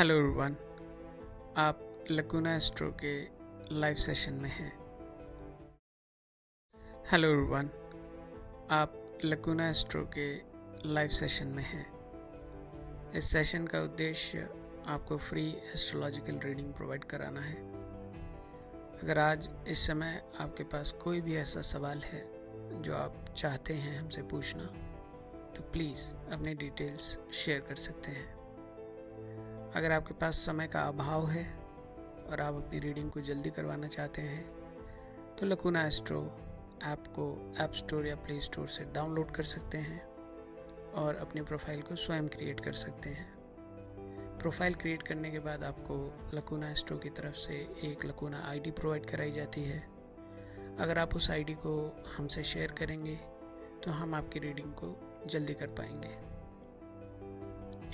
Hello everyone, आप Lacuna astro के live session में हैं। हेलो एवरीवन, आप लकुना एस्ट्रो के लाइव सेशन में हैं। इस सेशन का उद्देश्य आपको फ्री एस्ट्रोलॉजिकल रीडिंग प्रोवाइड कराना है। अगर आज इस समय आपके पास कोई भी ऐसा सवाल है जो आप चाहते हैं हमसे पूछना, तो प्लीज़ अपनी डिटेल्स शेयर कर सकते हैं। अगर आपके पास समय का अभाव है और आप अपनी रीडिंग को जल्दी करवाना चाहते हैं, तो लकुना एस्ट्रो ऐप को ऐप स्टोर या प्ले स्टोर से डाउनलोड कर सकते हैं और अपनी प्रोफाइल को स्वयं क्रिएट कर सकते हैं। प्रोफाइल क्रिएट करने के बाद आपको लकुना एस्ट्रो की तरफ से एक लकुना आईडी प्रोवाइड कराई जाती है। अगर आप उस आईडी को हमसे शेयर करेंगे तो हम आपकी रीडिंग को जल्दी कर पाएंगे।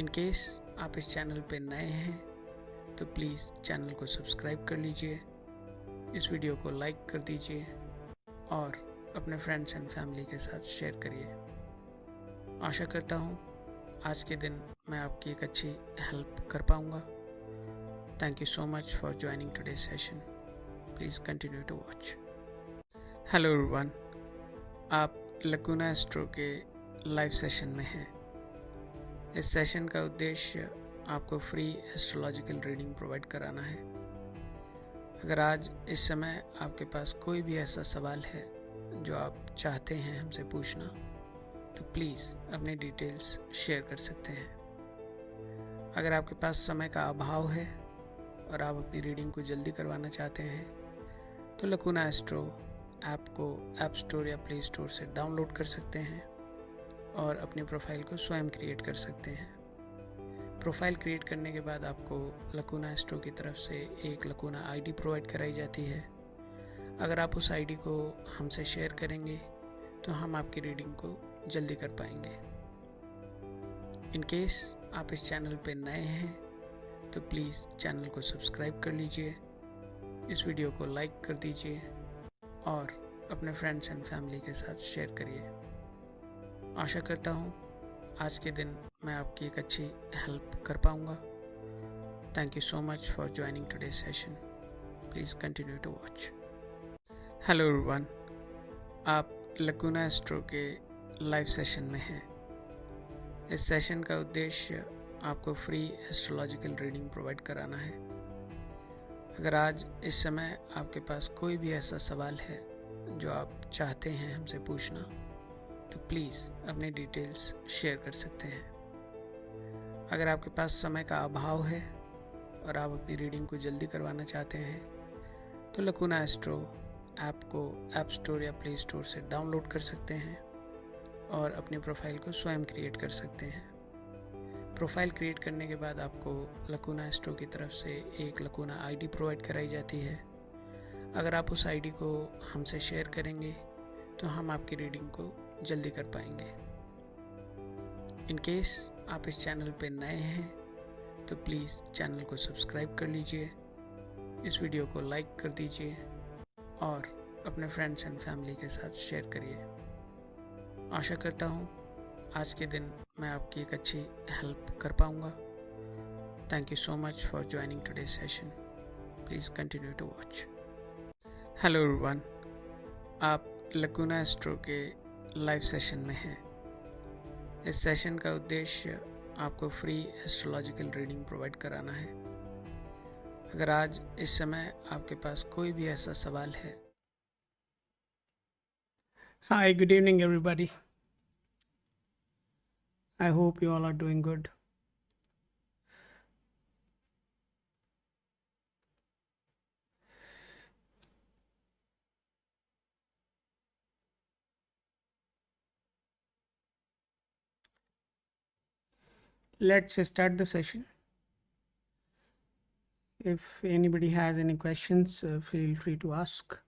इन केस आप इस चैनल पर नए हैं तो प्लीज़ चैनल को सब्सक्राइब कर लीजिए, इस वीडियो को लाइक कर दीजिए और अपने फ्रेंड्स एंड फैमिली के साथ शेयर करिए। आशा करता हूँ आज के दिन मैं आपकी एक अच्छी हेल्प कर पाऊँगा। Thank you so much for joining today session. Please continue to watch. Hello everyone, आप लकुना एस्ट्रो के लाइव सेशन में हैं। इस सेशन का उद्देश्य आपको फ्री एस्ट्रोलॉजिकल रीडिंग प्रोवाइड कराना है। अगर आज इस समय आपके पास कोई भी ऐसा सवाल है जो आप चाहते हैं हमसे पूछना, तो प्लीज़ अपनी डिटेल्स शेयर कर सकते हैं। अगर आपके पास समय का अभाव है और आप अपनी रीडिंग को जल्दी करवाना चाहते हैं, तो लकुना एस्ट्रो ऐप को ऐप स्टोर या प्ले स्टोर से डाउनलोड कर सकते हैं और अपनी प्रोफाइल को स्वयं क्रिएट कर सकते हैं। प्रोफाइल क्रिएट करने के बाद आपको लकुना एस्ट्रो की तरफ से एक लकुना आईडी प्रोवाइड कराई जाती है। अगर आप उस आईडी को हमसे शेयर करेंगे तो हम आपकी रीडिंग को जल्दी कर पाएंगे। इन केस आप इस चैनल पर नए हैं तो प्लीज़ चैनल को सब्सक्राइब कर लीजिए, इस वीडियो को लाइक कर दीजिए और अपने फ्रेंड्स एंड फैमिली के साथ शेयर करिए। आशा करता हूँ आज के दिन मैं आपकी एक अच्छी हेल्प कर पाऊँगा। Thank you so much for joining today session. Please continue to watch. Hello everyone, आप लकुना एस्ट्रो के लाइव सेशन में हैं। इस सेशन का उद्देश्य आपको फ्री एस्ट्रोलॉजिकल रीडिंग प्रोवाइड कराना है। अगर आज इस समय आपके पास कोई भी ऐसा सवाल है जो आप चाहते हैं हमसे पूछना, तो प्लीज़ अपनी डिटेल्स शेयर कर सकते हैं। अगर आपके पास समय का अभाव है और आप अपनी रीडिंग को जल्दी करवाना चाहते हैं, तो लकुना एस्ट्रो ऐप को ऐप स्टोर या प्ले स्टोर से डाउनलोड कर सकते हैं और अपनी प्रोफाइल को स्वयं क्रिएट कर सकते हैं। प्रोफाइल क्रिएट करने के बाद आपको लकुना एस्ट्रो की तरफ से एक लकुना आईडी प्रोवाइड कराई जाती है। अगर आप उस आईडी को हमसे शेयर करेंगे तो हम आपकी रीडिंग को जल्दी कर पाएंगे। इन केस आप इस चैनल पर नए हैं तो प्लीज़ चैनल को सब्सक्राइब कर लीजिए, इस वीडियो को लाइक कर दीजिए और अपने फ्रेंड्स एंड फैमिली के साथ शेयर करिए। आशा करता हूँ आज के दिन मैं आपकी एक अच्छी हेल्प कर पाऊँगा। Thank you so much for joining today session. Please continue to watch. Hello everyone, आप लकुना एस्ट्रो के लाइव सेशन में हैं। इस सेशन का उद्देश्य आपको फ्री एस्ट्रोलॉजिकल रीडिंग प्रोवाइड कराना है। अगर आज इस समय आपके पास कोई भी ऐसा सवाल है। Hi, good evening, everybody. I hope you all are doing good. Let's start the session. If anybody has any questions, feel free to ask.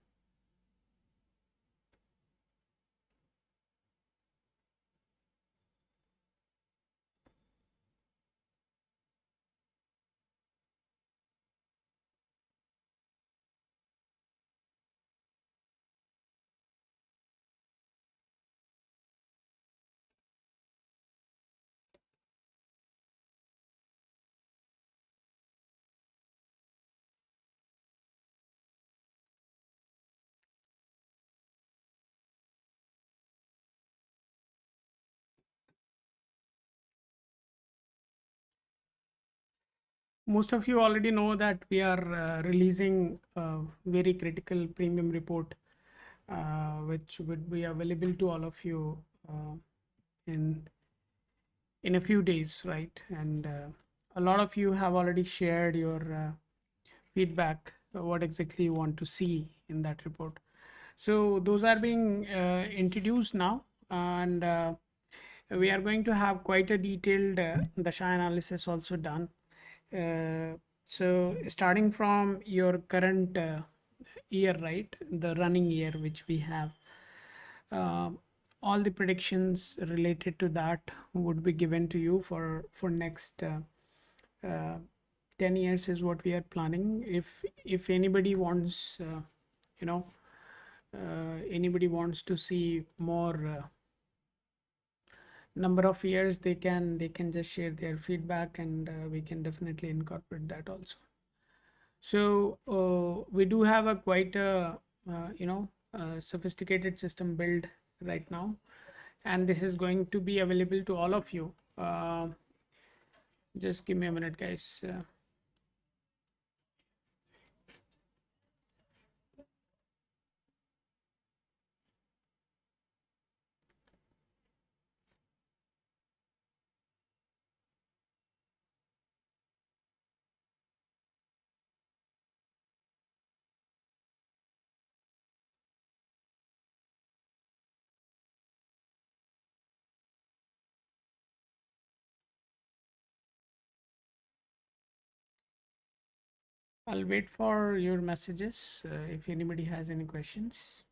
Most of you already know that we are releasing a very critical premium report, which would be available to all of you in a few days, right? And a lot of you have already shared your feedback, what exactly you want to see in that report. So those are being introduced now, and we are going to have quite a detailed dasha analysis also done. So starting from your current year, right, the running year which we have, uh, all the predictions related to that would be given to you for next 10 years is what we are planning. If anybody wants, you know anybody wants to see more number of years, they can just share their feedback, and we can definitely incorporate that also. So we do have a quite a sophisticated system build right now, and this is going to be available to all of you. Just give me a minute, guys. I'll wait for your messages if anybody has any questions.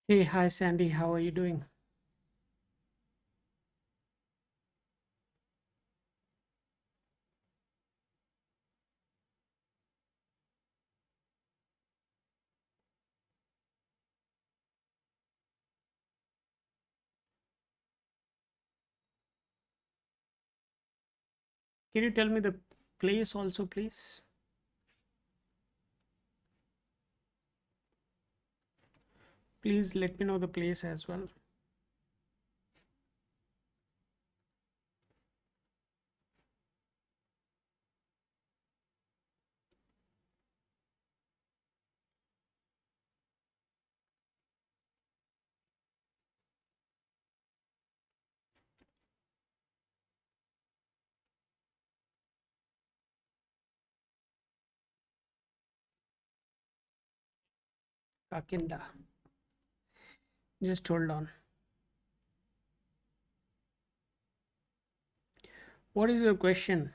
Hey, hi Sandy, how are you doing? Can you tell me the place also, please? Please let me know the place as well. Kakinda. Just hold on. What is your question?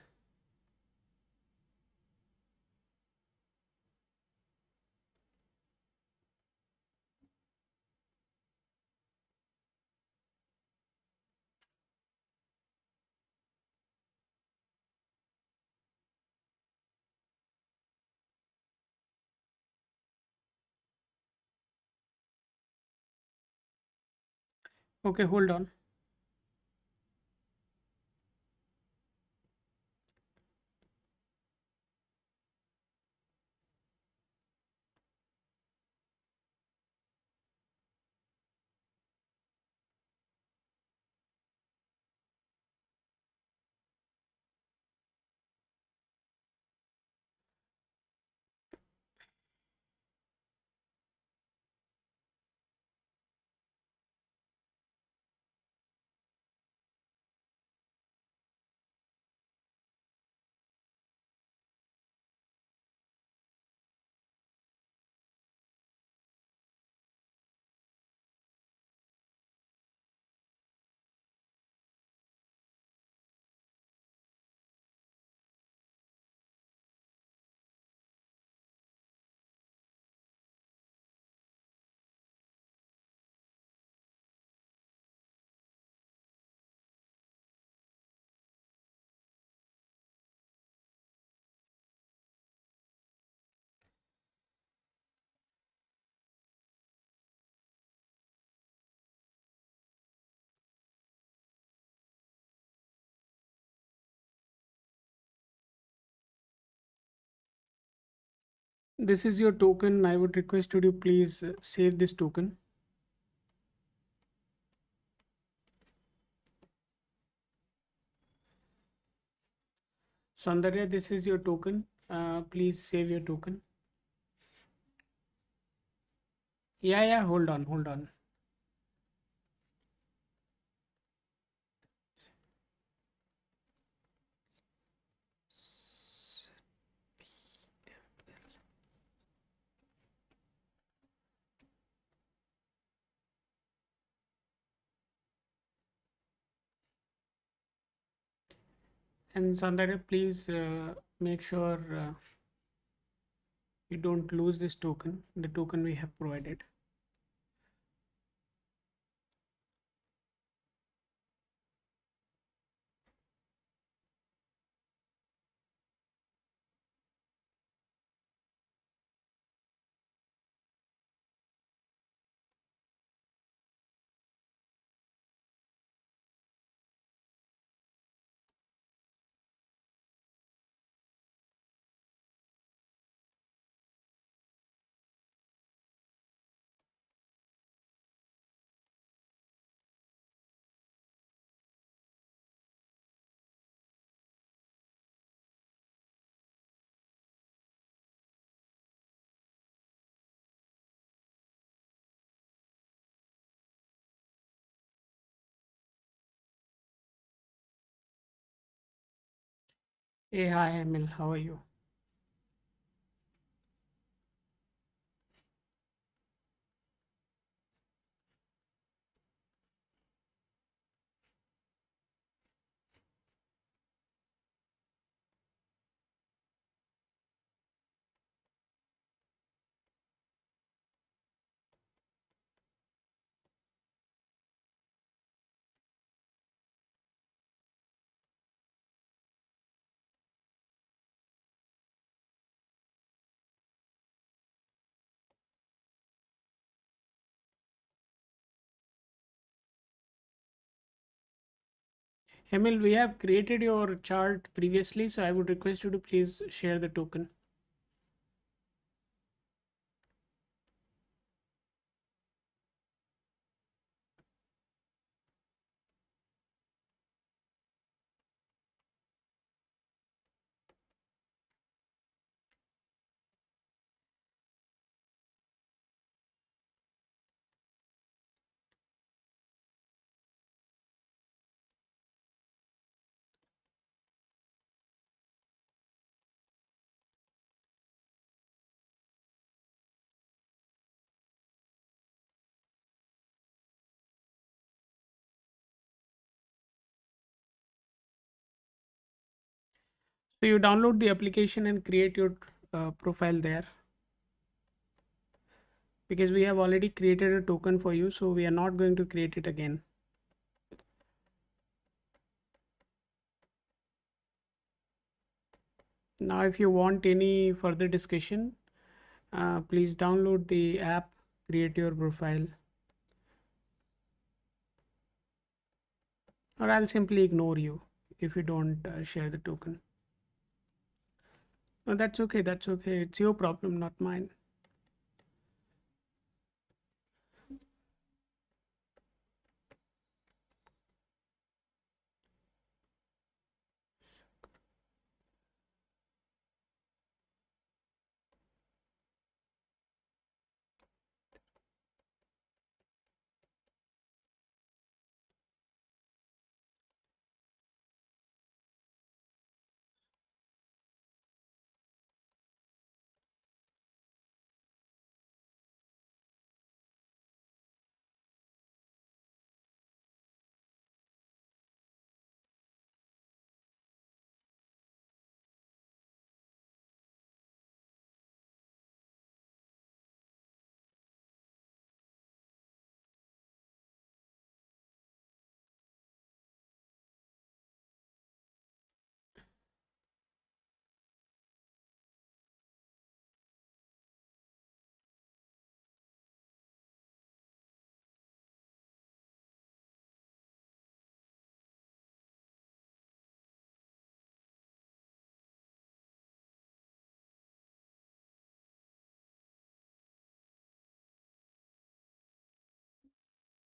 Okay, hold on. This is your token. I would request you to please save this token. Sandarya, this is your token. Please save your token. Yeah, hold on. And Sandarya, please make sure you don't lose this token, the token we have provided. Hey, hi, Emil. How are you? Emil, we have created your chart previously, so I would request you to please share the token. So you download the application and create your profile there, because we have already created a token for you, so we are not going to create it again. Now, if you want any further discussion, please download the app, create your profile. or I'll simply ignore you if you don't share the token. No, that's okay. That's okay. It's your problem, not mine.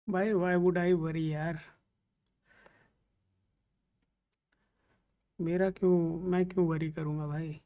Why would I worry यार? मेरा क्यों, मैं क्यों worry करूँगा भाई?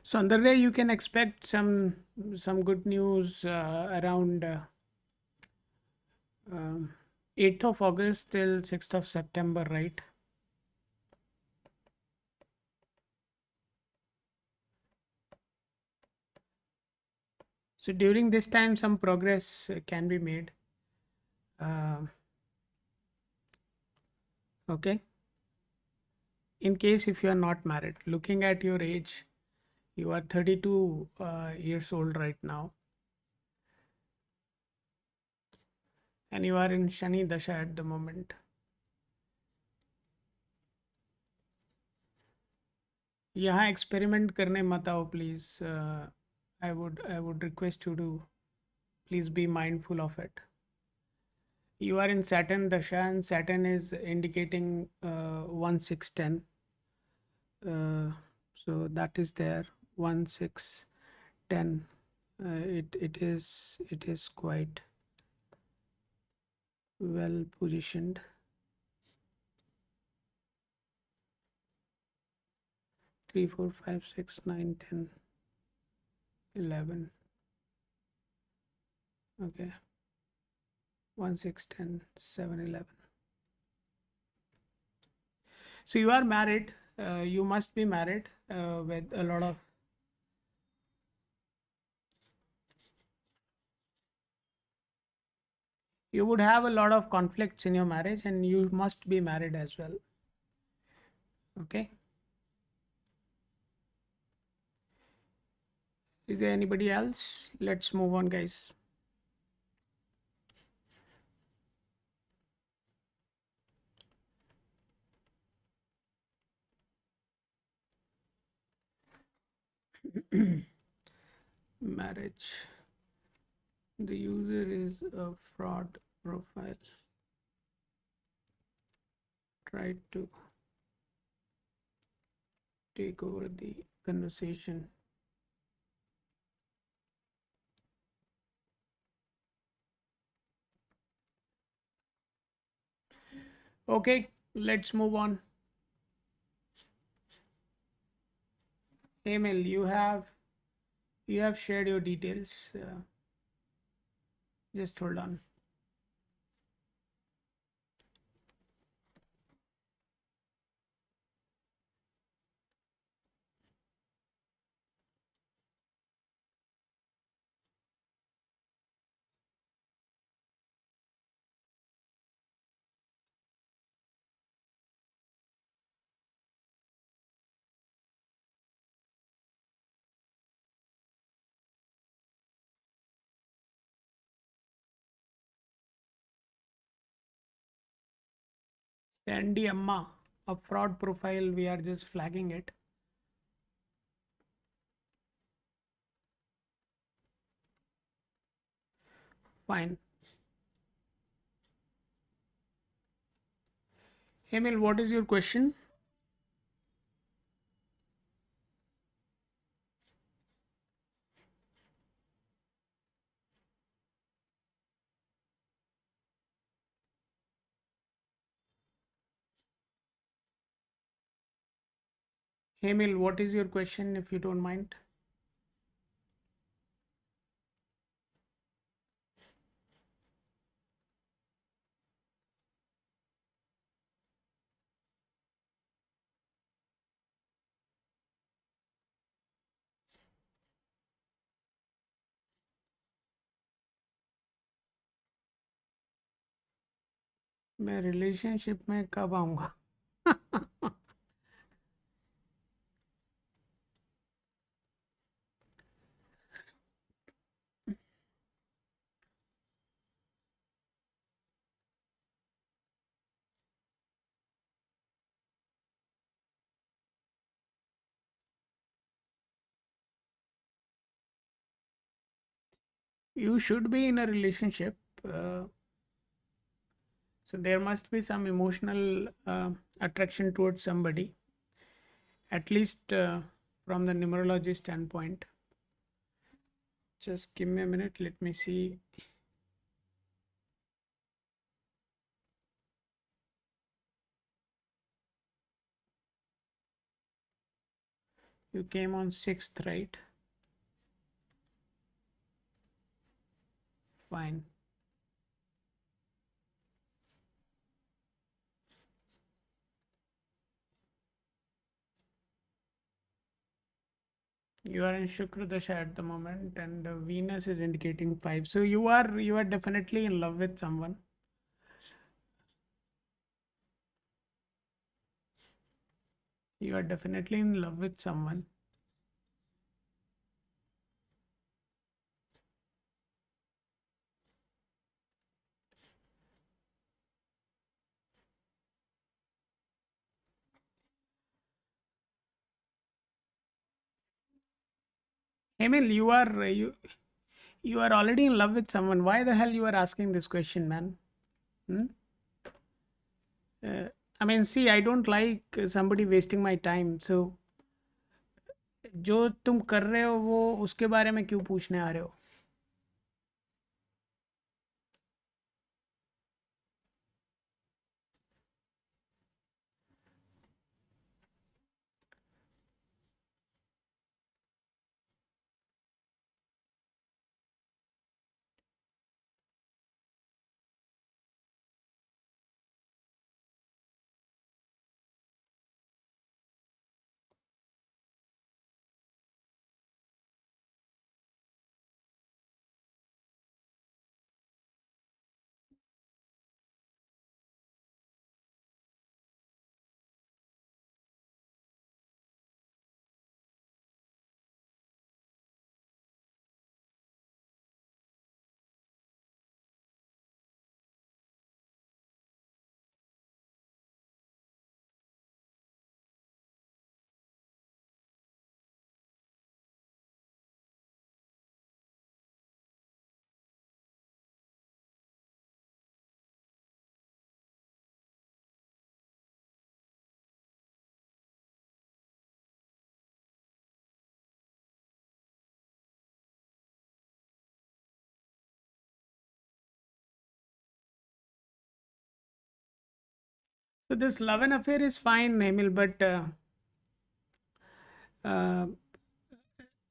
So on the day you can expect some good news around 8th of August till 6th of September, right? So during this time, some progress can be made. Okay. In case if you are not married, looking at your age, you are 32 years old right now, and you are in Shani Dasha at the moment. यहाँ experiment करने मत आओ please. I would request you to please be mindful of it. You are in Saturn Dasha, and Saturn is indicating 1 6 10. So that is there. 1 6 10. It is quite well positioned. 3 4 5 6 9 10 11. Okay, 1 6 10 7 11. So you are married. You must be married with a lot of. You would have a lot of conflicts in your marriage, and you must be married as well. Okay. Is there anybody else? Let's move on, guys. Marriage. The user is a fraud profile. Tried to take over the conversation. Okay, let's move on. Emil, you have shared your details. Just hold on. Sandy Amma, a fraud profile. We are just flagging it. Fine. Emil, what is your question? Emil, what is your question, if you don't mind? मैं relationship में कब आऊंगा? You should be in a relationship. So there must be some emotional attraction towards somebody, at least from the numerology standpoint. Just give me a minute. Let me see. You came on 6th, right? Fine. You are in Shukra Dasha at the moment, and Venus is indicating 5. So you are definitely in love with someone. You are definitely in love with someone. Emil, you are already in love with someone. Why the hell you are asking this question, man? I mean, see, I don't like somebody wasting my time. So जो तुम कर रहे हो वो उसके बारे में क्यों पूछने आ रहे हो? So this love and affair is fine, Emil, but uh,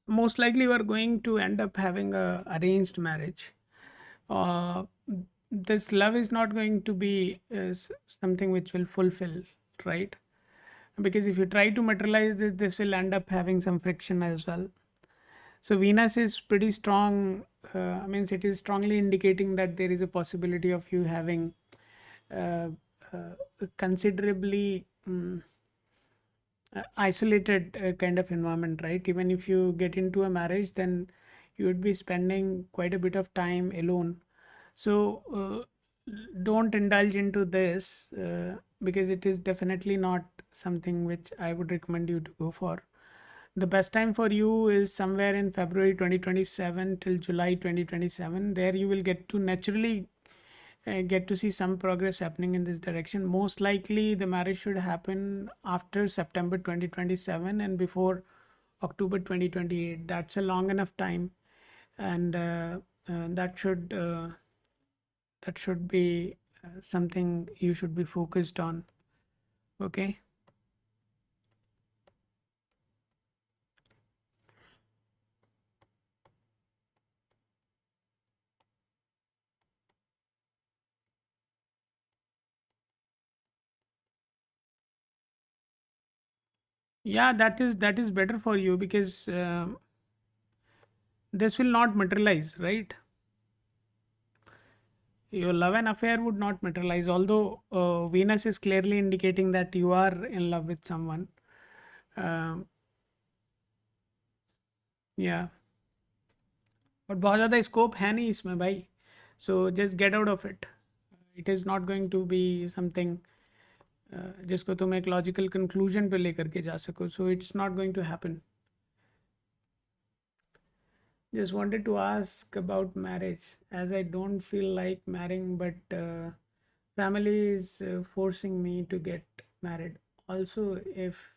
most likely you are going to end up having a arranged marriage. uh, this love is not going to be something which will fulfill, right? Because if you try to materialize this, this will end up having some friction as well. So Venus is pretty strong. Means it is strongly indicating that there is a possibility of you having uh, considerably isolated kind of environment, right? Even if you get into a marriage, then you would be spending quite a bit of time alone. So don't indulge into this because it is definitely not something which I would recommend you to go for. The best time for you is somewhere in February 2027 till July 2027. There you will get to naturally get to see some progress happening in this direction. Most likely the marriage should happen after September 2027 and before October 2028. That's a long enough time, and that should be something you should be focused on. Okay. Yeah, that is better for you because this will not materialize, right? Your love and affair would not materialize, although Venus is clearly indicating that you are in love with someone. um, yeah, but बहुत ज़्यादा scope है नहीं इसमें भाई. So just get out of it. It is not going to be something जिसको तुम एक logical conclusion पे लेकर के जा सको. So it's not going to happen. Just wanted to ask about marriage, as I don't feel like marrying, but family is forcing me to get married. Also, if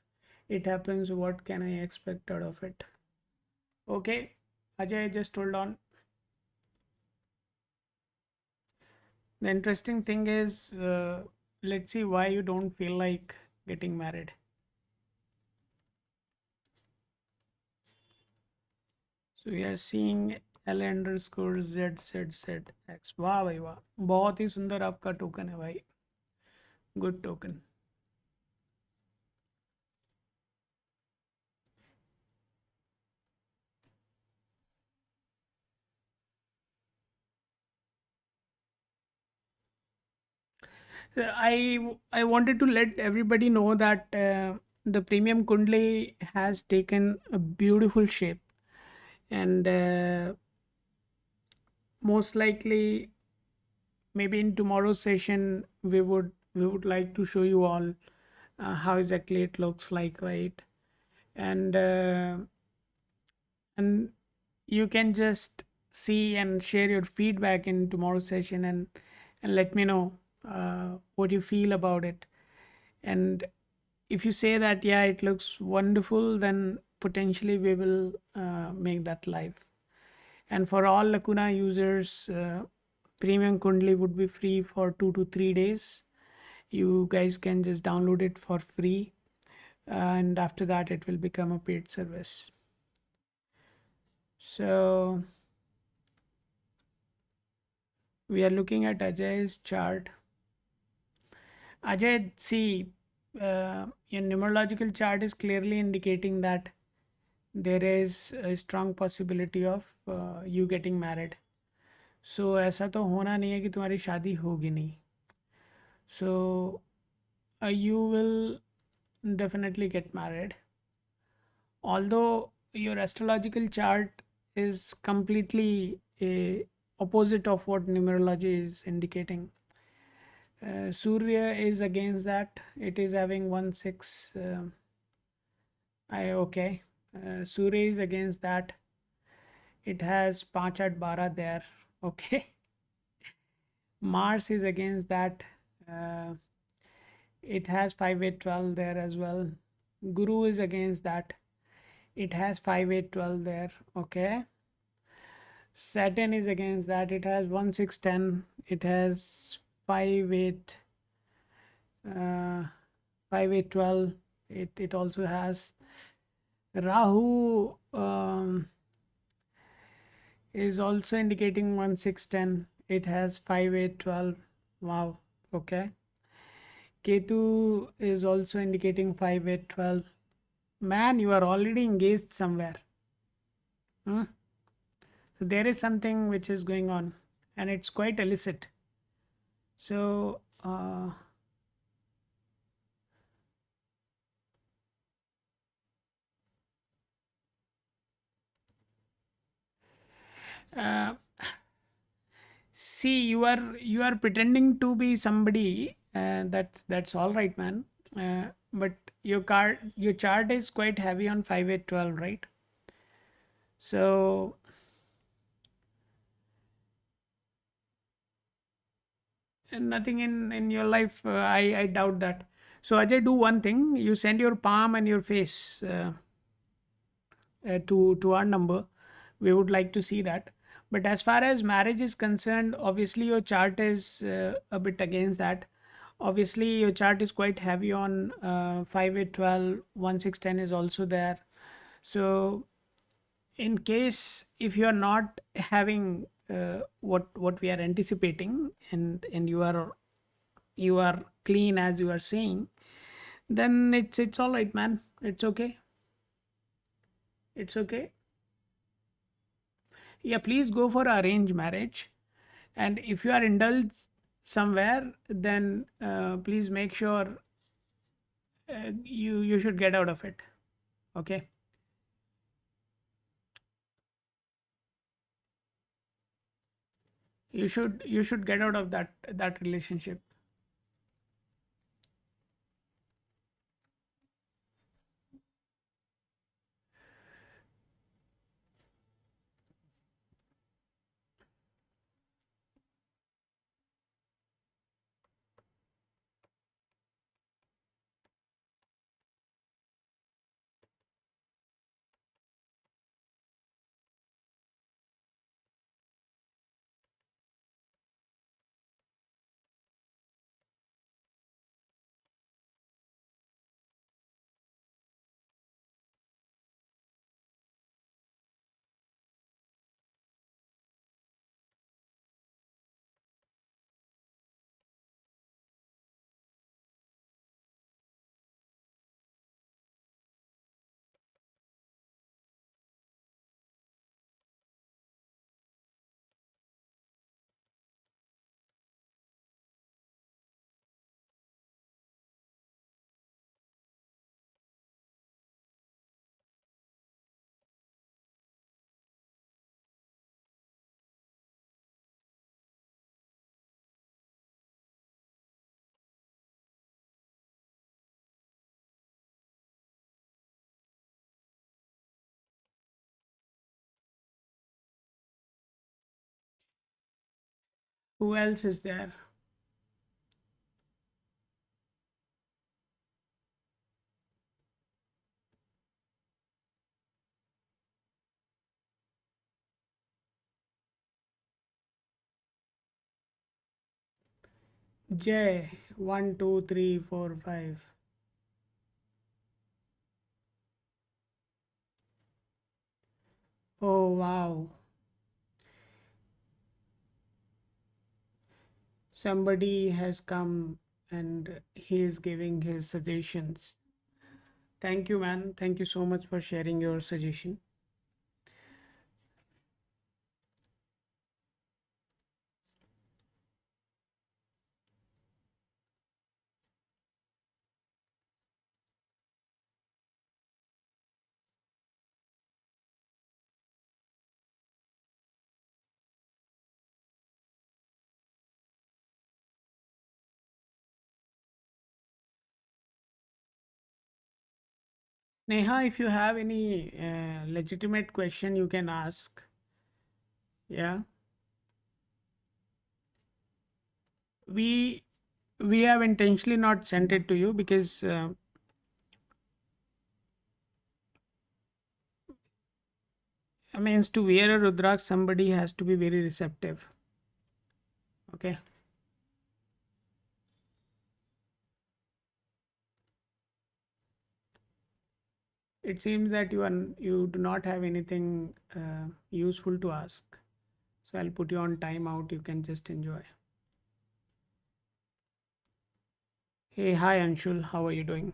it happens, what can I expect out of it? Okay, Ajay, just hold on. The interesting thing is, let's see why you don't feel like getting married. So we are seeing L_ZZZX. वाह भाई वाह, बहुत ही सुंदर आपका token है भाई. Good token. I wanted to let everybody know that the premium Kundli has taken a beautiful shape, and most likely maybe in tomorrow's session we would like to show you all how exactly it looks like, right? And and you can just see and share your feedback in tomorrow's session, and let me know what you feel about it. And if you say that yeah, it looks wonderful, then potentially we will make that live. And for all Lacuna users, Premium Kundli would be free for 2 to 3 days. You guys can just download it for free, and after that it will become a paid service. So we are looking at Ajay's chart. Ajay, see, your numerological chart is clearly indicating that there is a strong possibility of you getting married. So ऐसा तो होना नहीं है कि तुम्हारी शादी होगी नहीं. So you will definitely get married. Although your astrological chart is completely opposite of what numerology is indicating. Surya is against that. It is having 1 6. Okay. Surya is against that. It has 5 8 12 there. Okay. Mars is against that. It has 5 8 12 there as well. Guru is against that. It has 5 8 12 there. Okay. Saturn is against that. It has 1 6 10. It has 5 8 5 8 12. It also has Rahu is also indicating 1 6 10. It has 5 8 12. Wow. Okay. Ketu is also indicating 5 8 12. Man, you are already engaged somewhere. So there is something which is going on, and it's quite illicit. So see, you are pretending to be somebody. That's all right, man. But your chart is quite heavy on 5 8 12, right? So nothing in your life, I doubt that. So Ajay, do one thing. You send your palm and your face to our number. We would like to see that. But as far as marriage is concerned, obviously your chart is a bit against that. Obviously your chart is quite heavy on 5 8 12. 1 6 10 is also there. So in case if you are not having what we are anticipating, and you are clean as you are saying, then it's all right, man. It's okay. It's okay. Yeah, please go for arranged marriage. And if you are indulged somewhere, then please make sure you should get out of it. Okay. You should get out of that relationship. Who else is there? J 1 2 3 4 5. Oh wow. Somebody has come and he is giving his suggestions. Thank you, man. Thank you so much for sharing your suggestion. Neha, if you have any legitimate question, you can ask. Yeah, we we have intentionally not sent it to you because I mean, to wear a rudraksh, somebody has to be very receptive. Okay. It seems that you do not have anything useful to ask. So I'll put you on timeout. You can just enjoy. Hey, hi Anshul. How are you doing?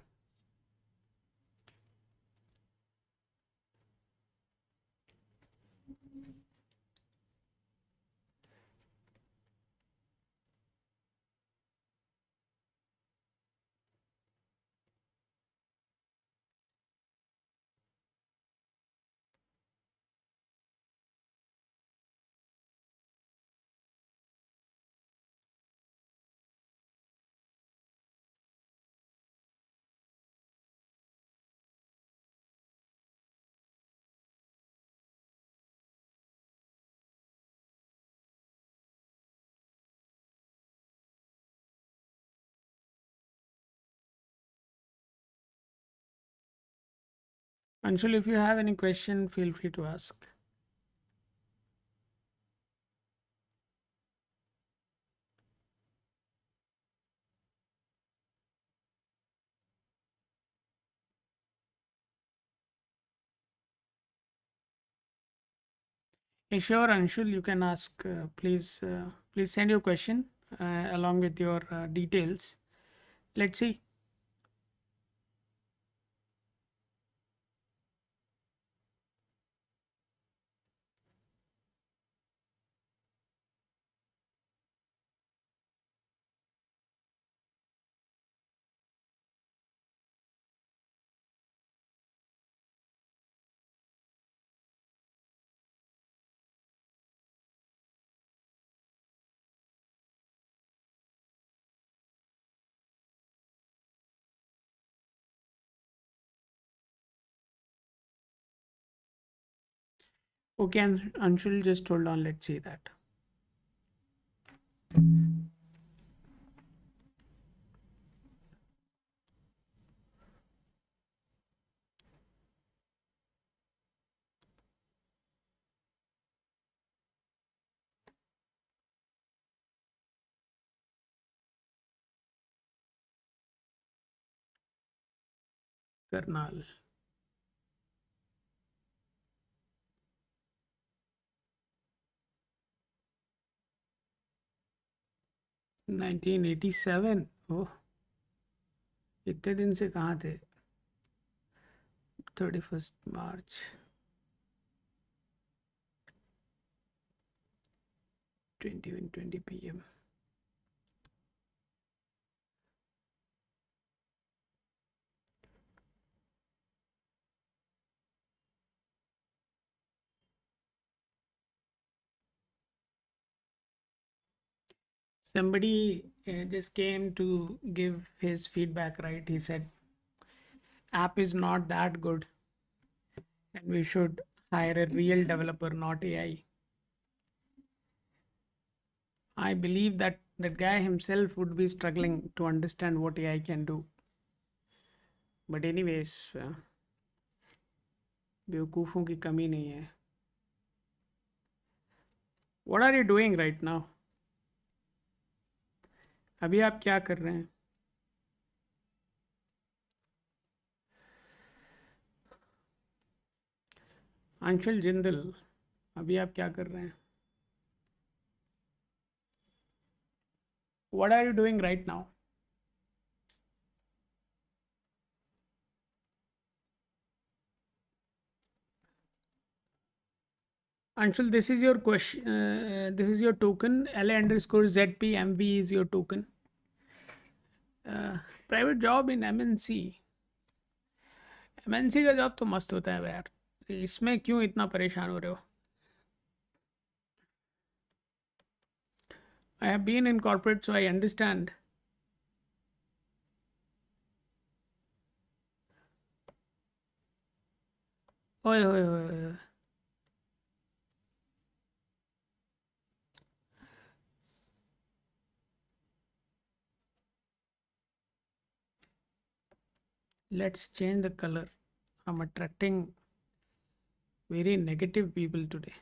Anshul, if you have any question, feel free to ask. Hey, sure, Anshul, you can ask. Please send your question along with your details. Let's see. Okay, Anshul, just hold on. Let's see that. Karnal. 1987. ओह, इतने दिन से कहाँ थे? 31st March 21:20 p.m. Somebody just came to give his feedback, right? He said, app is not that good and we should hire a real developer, not AI. I believe that that guy himself would be struggling to understand what AI can do. But anyways, बेवकूफ़ों की कमी नहीं है. What are you doing right now? अभी आप क्या कर रहे हैं? अंशुल जिंदल, अभी आप क्या कर रहे हैं? What are you doing right now? Anshul, this is your question. This is your token. LA underscore ZPMV is your token. Private job in MNC. MNC का जॉब तो मस्त होता है यार, इसमें क्यों इतना परेशान हो रहे हो? I have been in corporate, so I understand. ओए ओए ओए ओए। Let's change the color. I'm attracting very negative people today.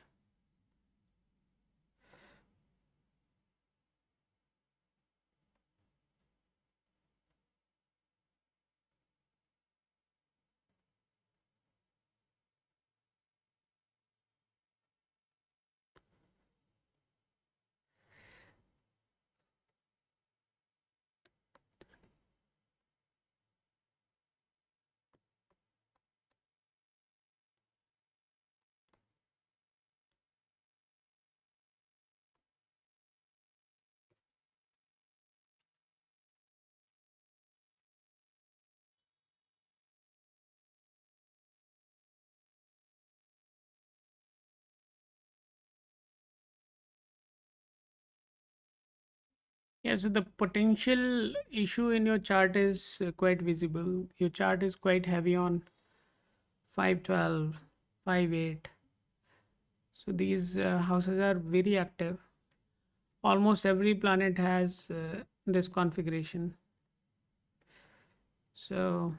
Yeah, so the potential issue in your chart is quite visible. Your chart is quite heavy on 512, 5-8. So these houses are very active. Almost every planet has this configuration. So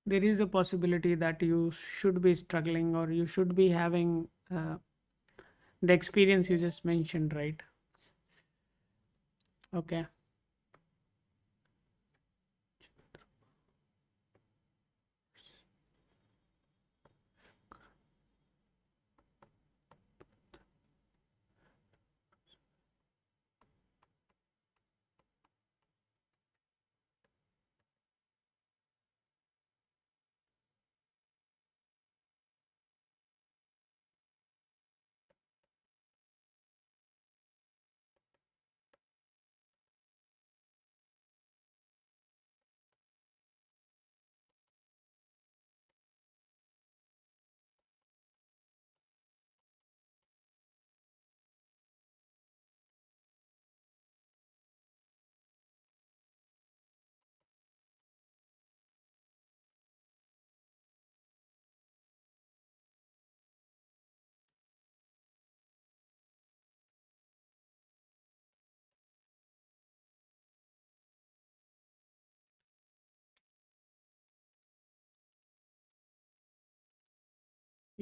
there is a possibility that you should be struggling, or you should be having the experience you just mentioned, right? Okay.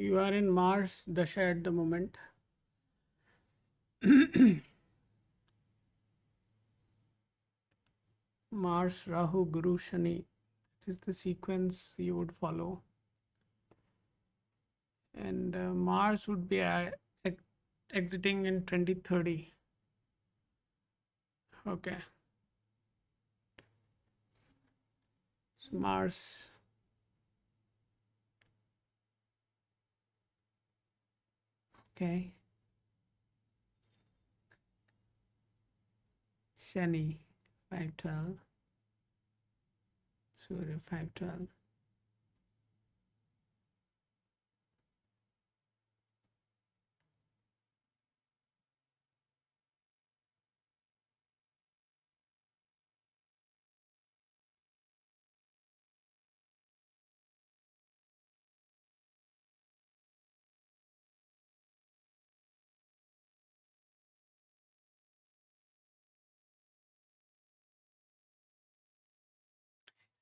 You are in Mars Dasha at the moment. Mars, Rahu, Guru, Shani is the sequence you would follow. And Mars would be exiting in 2030. Okay. So Mars. Okay. Shani 512. Surya 512.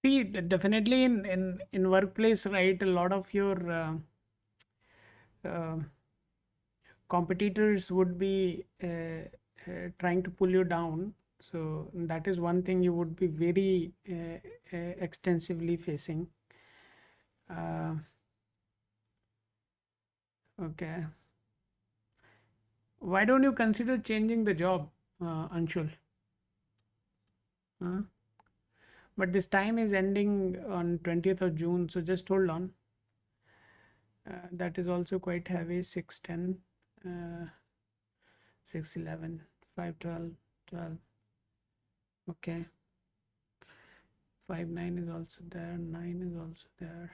See, definitely in workplace, right? A lot of your uh, competitors would be trying to pull you down. So that is one thing you would be very extensively facing. Okay. Why don't you consider changing the job, Anshul? Huh? But this time is ending on 20th of June, so just hold on. That is also quite heavy. 610, 611, 512, 12. Okay. 5 9 is also there. 9 is also there.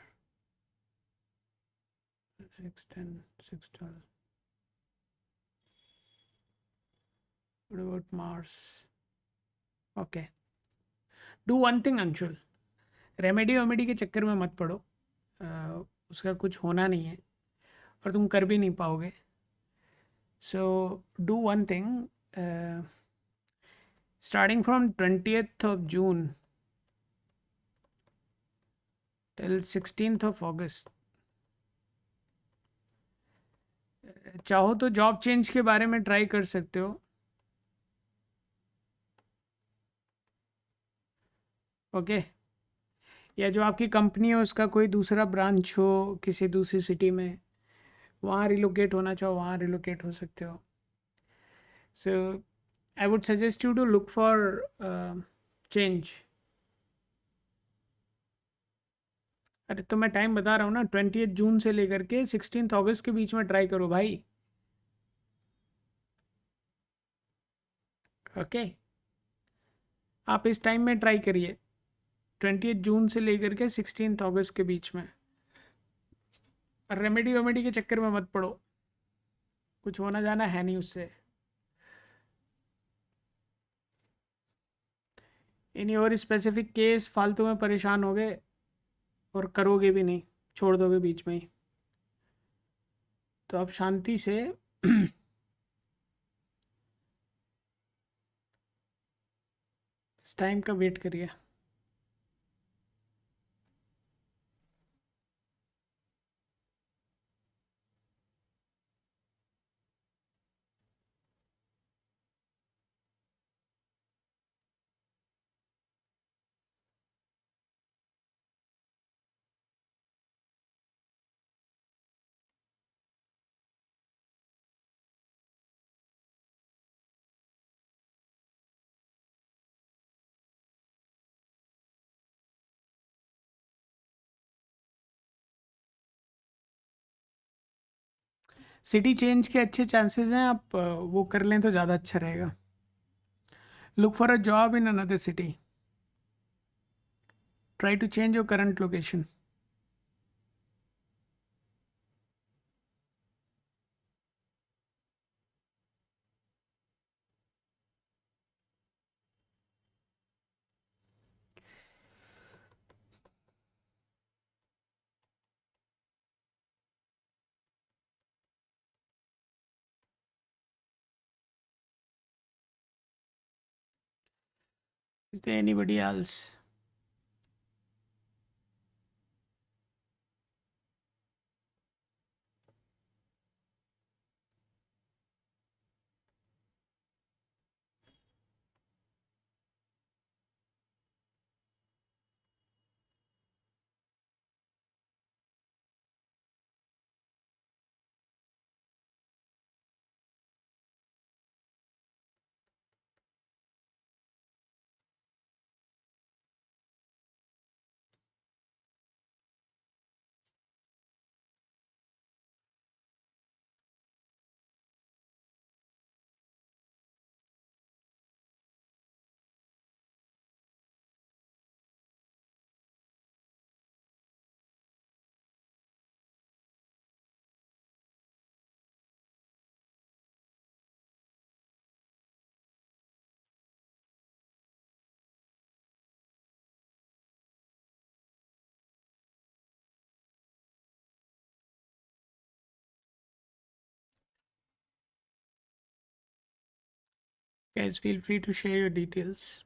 610, 612. What about Mars? Okay. Do one thing, Anshul. Remedy वेमेडी के चक्कर में मत पड़ो. उसका कुछ होना नहीं है और तुम कर भी नहीं पाओगे. So do one thing. Starting from 20th of June till 16th of August, चाहो तो जॉब चेंज के बारे में ट्राई कर सकते हो. ओके. या जो आपकी कंपनी है उसका कोई दूसरा ब्रांच हो किसी दूसरी सिटी में, वहाँ रिलोकेट होना चाहो वहाँ रिलोकेट हो सकते हो. So I would suggest you to look for change. अरे तो मैं टाइम बता रहा हूँ ना, 20th जून से लेकर के 16th अगस्त के बीच में ट्राई करो भाई. ओके. आप इस टाइम में ट्राई करिए, 20th जून से लेकर के 16th अगस्त के बीच में. रेमेडी वेमेडी के चक्कर में मत पड़ो, कुछ होना जाना है नहीं उससे. इन और स्पेसिफिक केस फालतू में परेशान हो गए और करोगे भी नहीं, छोड़ दोगे बीच में ही. तो आप शांति से इस टाइम का वेट करिए. सिटी चेंज के अच्छे चांसेस हैं, आप वो कर लें तो ज़्यादा अच्छा रहेगा. Look for a job in another city. Try to change your current location. Is there anybody else? Guys, feel free to share your details.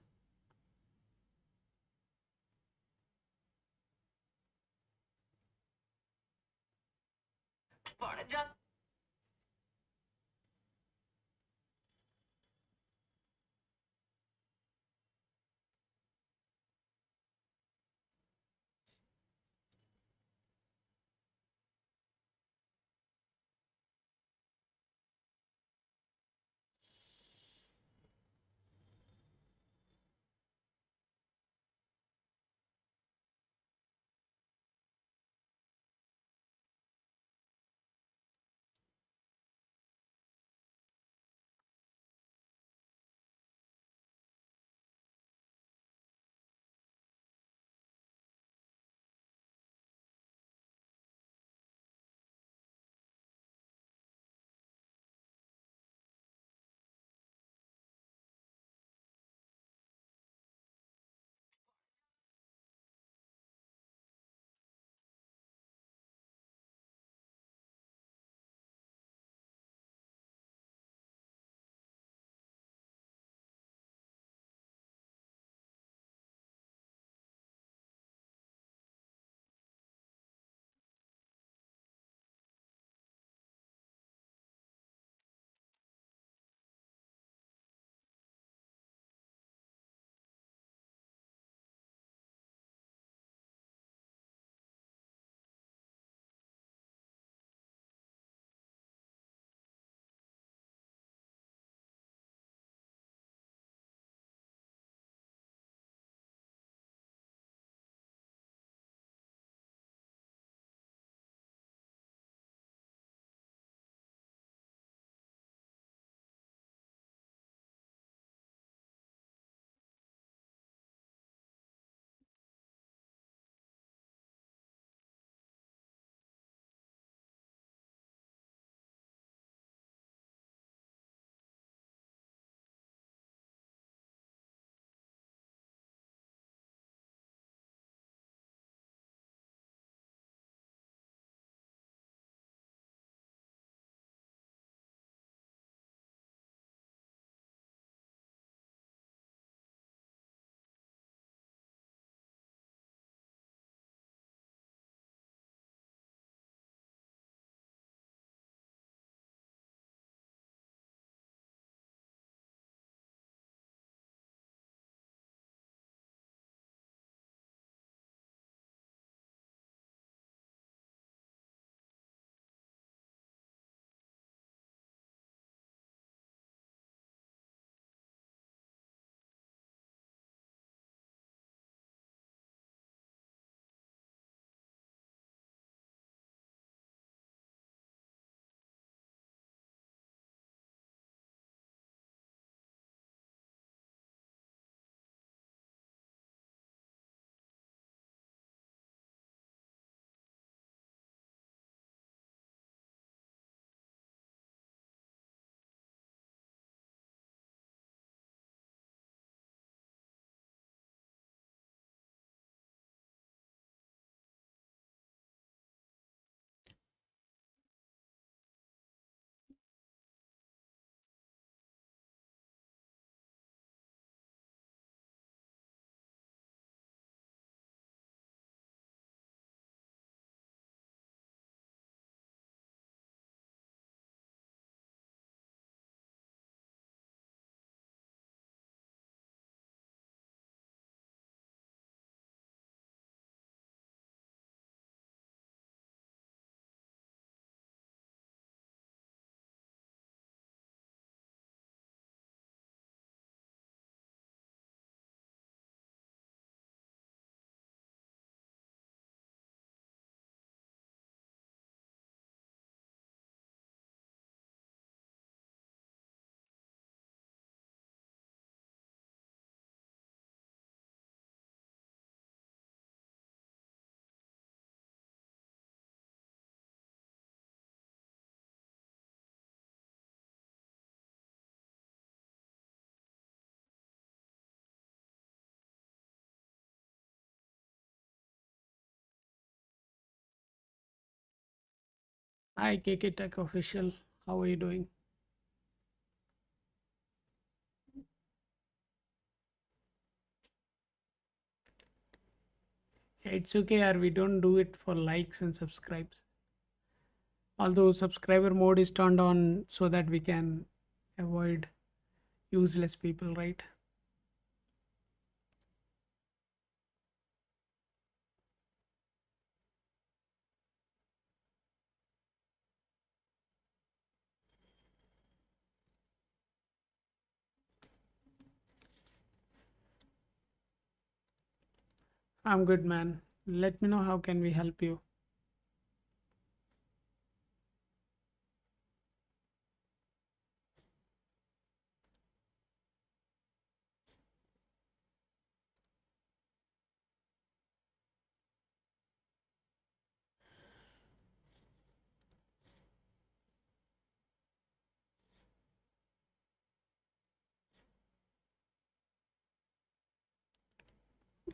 Hi, KK Tech Official. How are you doing? Yeah, it's okay, or we don't do it for likes and subscribes. Although subscriber mode is turned on so that we can avoid useless people, right? I'm good, man. Let me know how can we help you.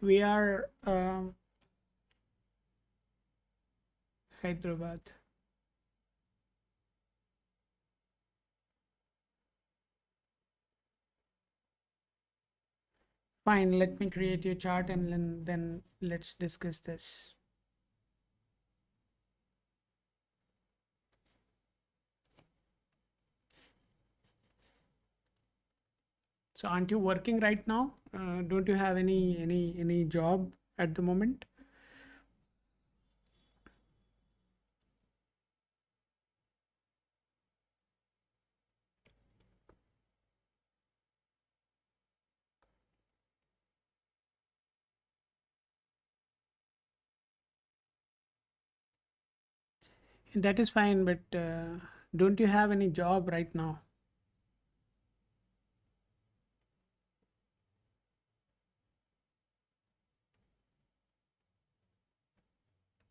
We are Hyderabad. Fine, let me create your chart and then let's discuss this. So aren't you working right now? Don't you have any job at the moment? That is fine, but don't you have any job right now?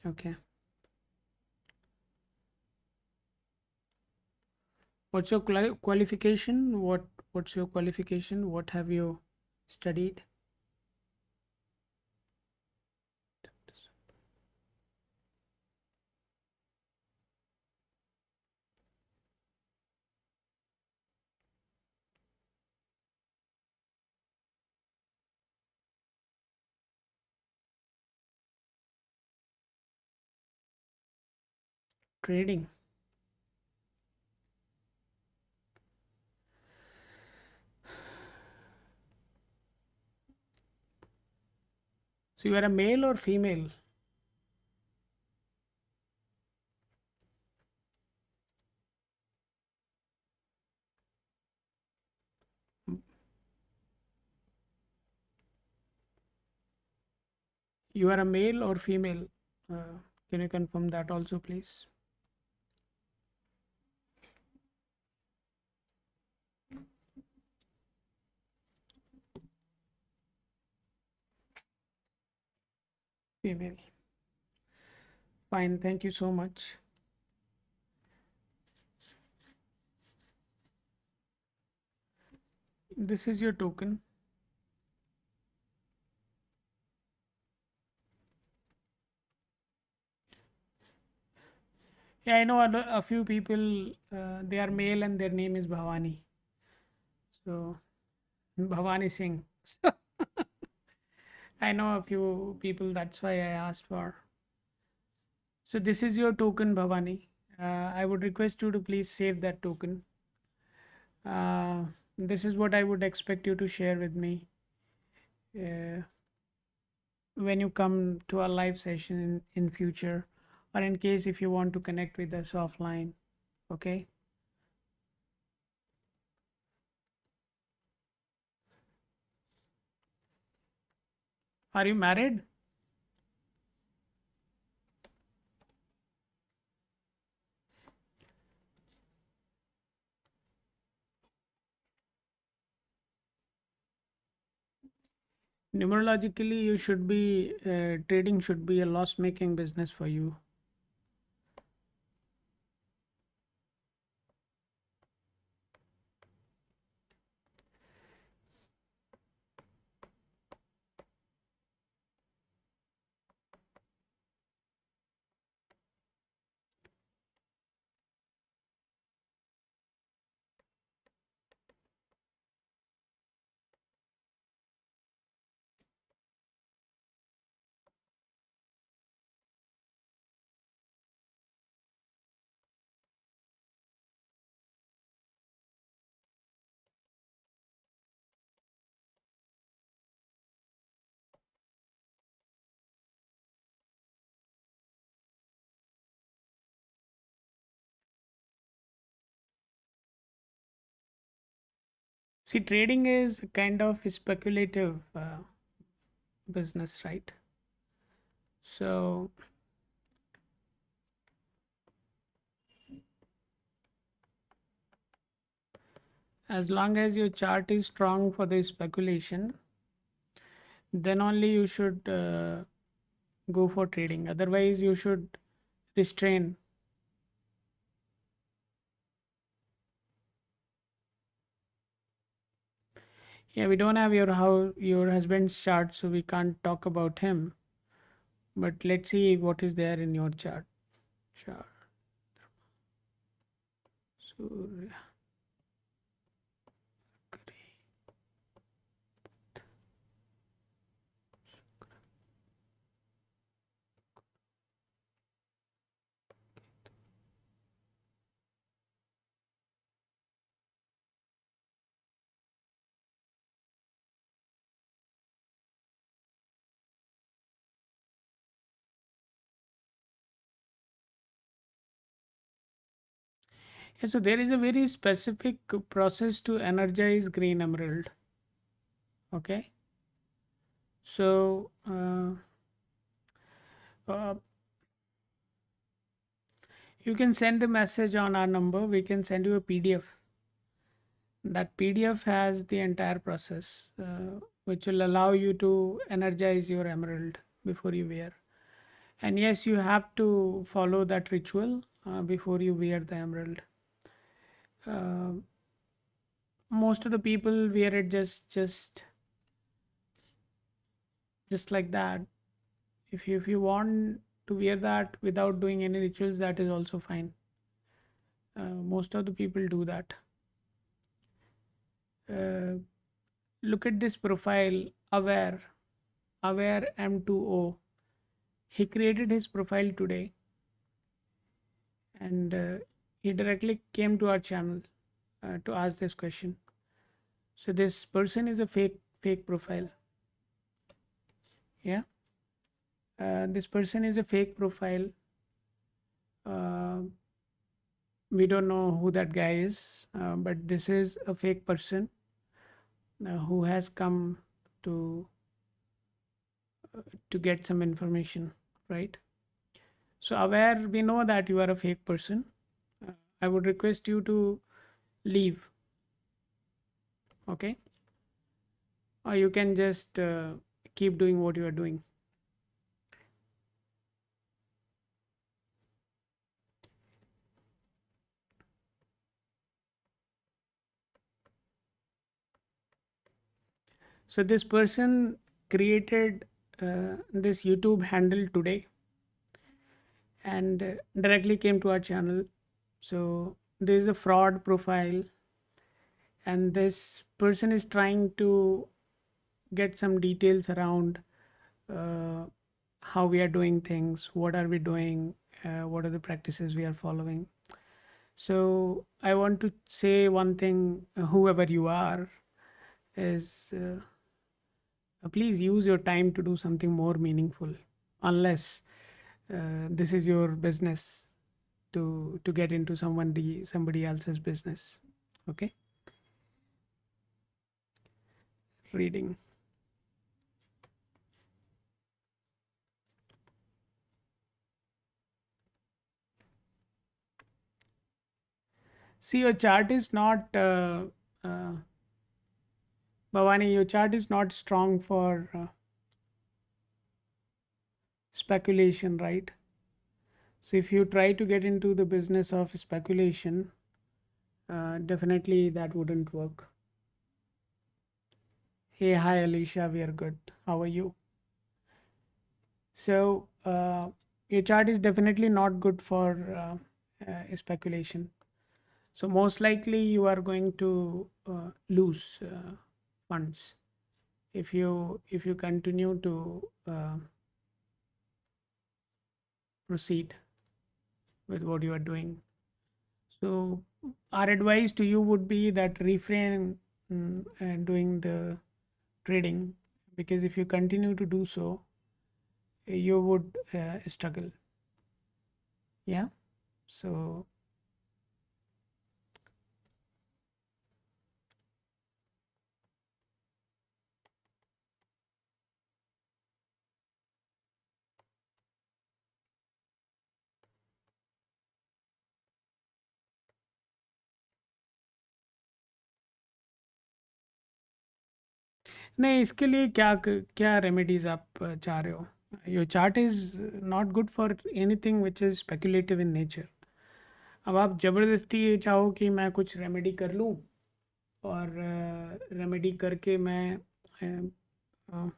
Okay. What's your qualification? What's your qualification? What have you studied? Trading. So you are a male or female? You are a male or female? Can you confirm that also, please? Female. Fine. Thank you so much. This is your token. Yeah, I know a few people. They are male and their name is Bhavani. So Bhavani Singh. So I know a few people. That's why I asked for. So this is your token, Bhavani. I would request you to please save that token. Uh, this is what I would expect you to share with me uh, when you come to our live session in future, or in case if you want to connect with us offline. Okay. Are you married? Numerologically, you should be trading should be a loss making business for you. See, trading is a kind of speculative business, right? So as long as your chart is strong for the speculation, then only you should go for trading. Otherwise, you should restrain. Yeah, we don't have your husband's chart, so we can't talk about him. But let's see what is there in your chart. Chart. Surya. Yeah, so there is a very specific process to energize green emerald. Okay, so uh, you can send a message on our number. We can send you a PDF. That PDF has the entire process, which will allow you to energize your emerald before you wear. And yes, you have to follow that ritual before you wear the emerald. Uh, Most of the people wear it just like that. If you want to wear that without doing any rituals, that is also fine. Most of the people do that. Uh, Look at this profile, aware M2O. He created his profile today, and he directly came to our channel to ask this question. So this person is a fake profile. Yeah, this person is a fake profile. Uh, we don't know who that guy is, but this is a fake person who has come to to get some information, right? So aware, we know that you are a fake person. I would request you to leave, okay? Or you can just keep doing what you are doing. So this person created this YouTube handle today and directly came to our channel. So there is a fraud profile, and this person is trying to get some details around uh, how we are doing things, what are we doing, what are the practices we are following. So I want to say one thing, whoever you are, is please use your time to do something more meaningful, unless this is your business to get into somebody else's business. Okay, reading. See, your chart is not uh, Bhavani, your chart is not strong for speculation, right? So if you try to get into the business of speculation, definitely that wouldn't work. Hey, hi Alicia, we are good. How are you? So your chart is definitely not good for speculation. So most likely you are going to lose funds if you continue to proceed with what you are doing. So our advice to you would be that refrain and doing the trading, because if you continue to do so, you would struggle. Yeah. So नहीं, इसके लिए क्या क्या remedies आप चाह रहे हो? Your chart is not good for anything which is speculative in nature. अब आप ज़बरदस्ती ये चाहो कि मैं कुछ रेमेडी कर लूँ, और रेमेडी करके मैं अ,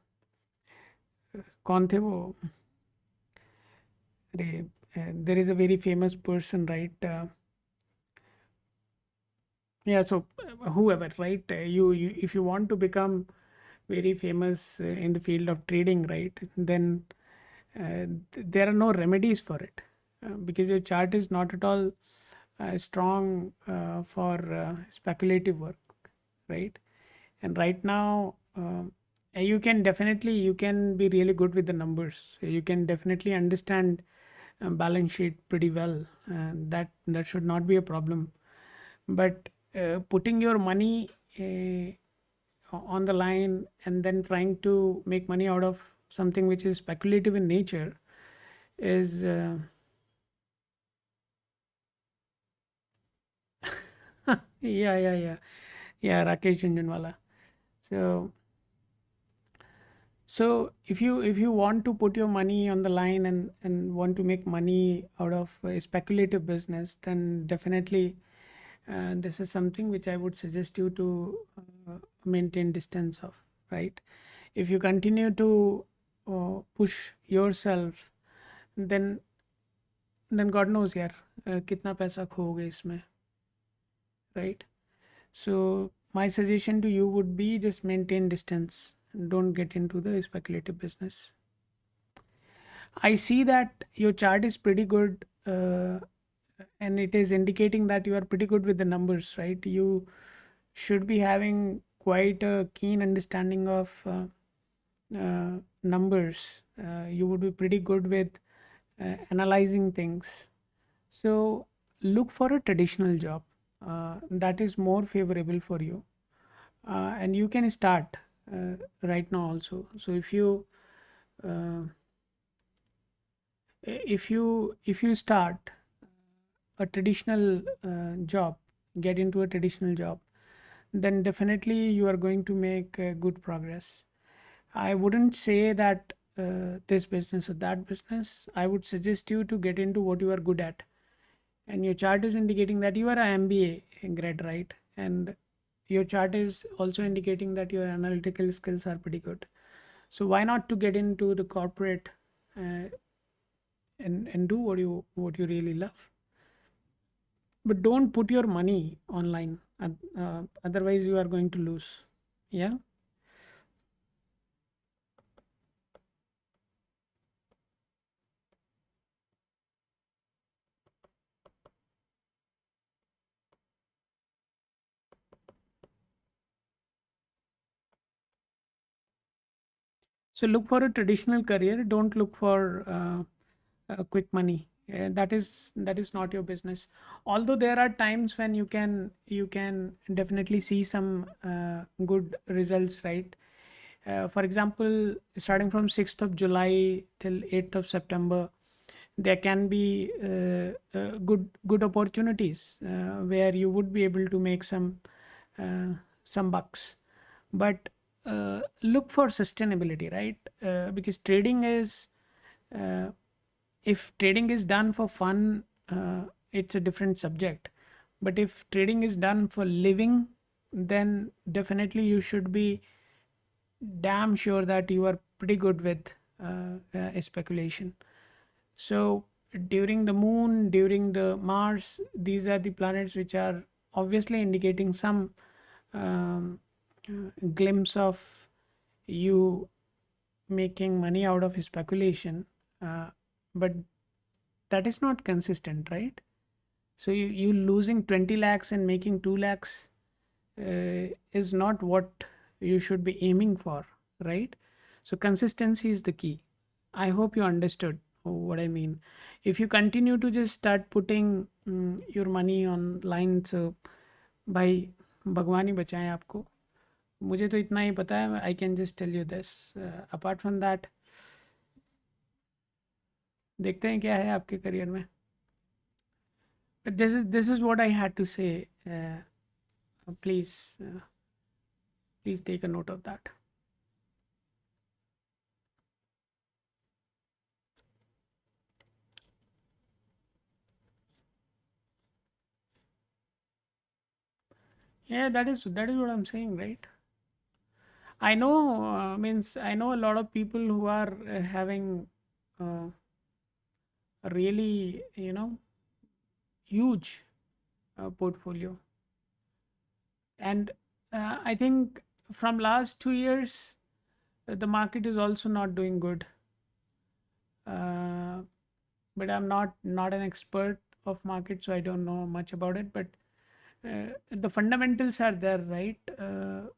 कौन थे वो, अरे, there is a very famous person, right? Yeah, so whoever, right? You if you want to become very famous in the field of trading, right, then there are no remedies for it, because your chart is not at all strong for speculative work, right? And right now, you can be really good with the numbers. You can definitely understand balance sheet pretty well, and that should not be a problem. But putting your money on the line and then trying to make money out of something which is speculative in nature is yeah, Rakesh Jhunjhunwala. So if you want to put your money on the line and want to make money out of a speculative business, then definitely this is something which I would suggest you to maintain distance of, right? If you continue to push yourself, then God knows यार कितना पैसा खोओगे इसमें, right? So my suggestion to you would be just maintain distance. Don't get into the speculative business. I see that your chart is pretty good, and it is indicating that you are pretty good with the numbers, right? You should be having quite a keen understanding of numbers. You would be pretty good with analyzing things. So look for a traditional job that is more favorable for you, and you can start right now also. So uh, if you start a traditional job, get into a traditional job, then definitely you are going to make good progress. I wouldn't say that this business or that business. I would suggest you to get into what you are good at. And your chart is indicating that you are a MBA grad, right? And your chart is also indicating that your analytical skills are pretty good. So why not to get into the corporate uh, and do what you really love? But don't put your money online, otherwise you are going to lose. Yeah. So look for a traditional career. Don't look for quick money. That is not your business. Although there are times when you can definitely see some good results, right? For example, starting from 6th of July till 8th of September, there can be good opportunities where you would be able to make some bucks. But look for sustainability, right? Because trading is uh, if trading is done for fun, it's a different subject. But if trading is done for living, then definitely you should be damn sure that you are pretty good with speculation. So during the moon, during the Mars, these are the planets which are obviously indicating some um, glimpse of you making money out of speculation, but that is not consistent, right? So you losing 20 lakhs and making 2 lakhs is not what you should be aiming for, right? So consistency is the key. I hope you understood what I mean. If you continue to just start putting your money online, so भाई भगवान ही बचाएं आपको. मुझे तो इतना ही पता है. I can just tell you this. Apart from that, देखते हैं क्या है आपके करियर में. But this is what I had to say. Please please take a note of that. Yeah, that is what I'm saying, right? I know, means I know a lot of people who are having uh, a really, huge portfolio, and I think from last 2 years, the market is also not doing good. Uh, but I'm not an expert of market, so I don't know much about it. But the fundamentals are there, right?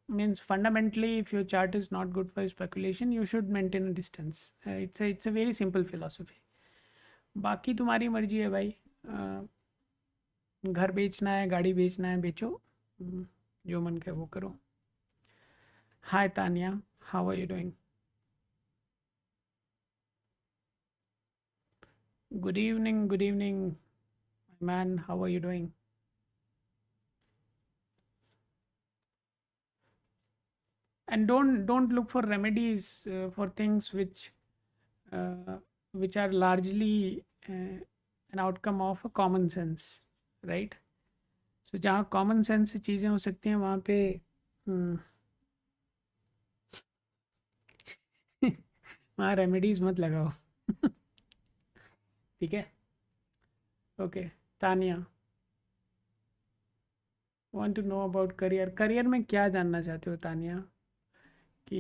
Means fundamentally, if your chart is not good for speculation, you should maintain a distance. It's a very simple philosophy. बाकी तुम्हारी मर्जी है भाई. घर बेचना है, गाड़ी बेचना है, बेचो. जो मन करे वो करो. Hi Tanya, how are you doing? Good evening, my man. How are you doing? And don't look for remedies for things uh, which are largely an outcome of a common sense, right? So जहाँ common sense से चीज़ें हो सकती हैं वहाँ पे हम्म, वहाँ remedies मत लगाओ. ठीक है. Okay. Tania, want to know about career. Career में क्या जानना चाहते हो तानिया? कि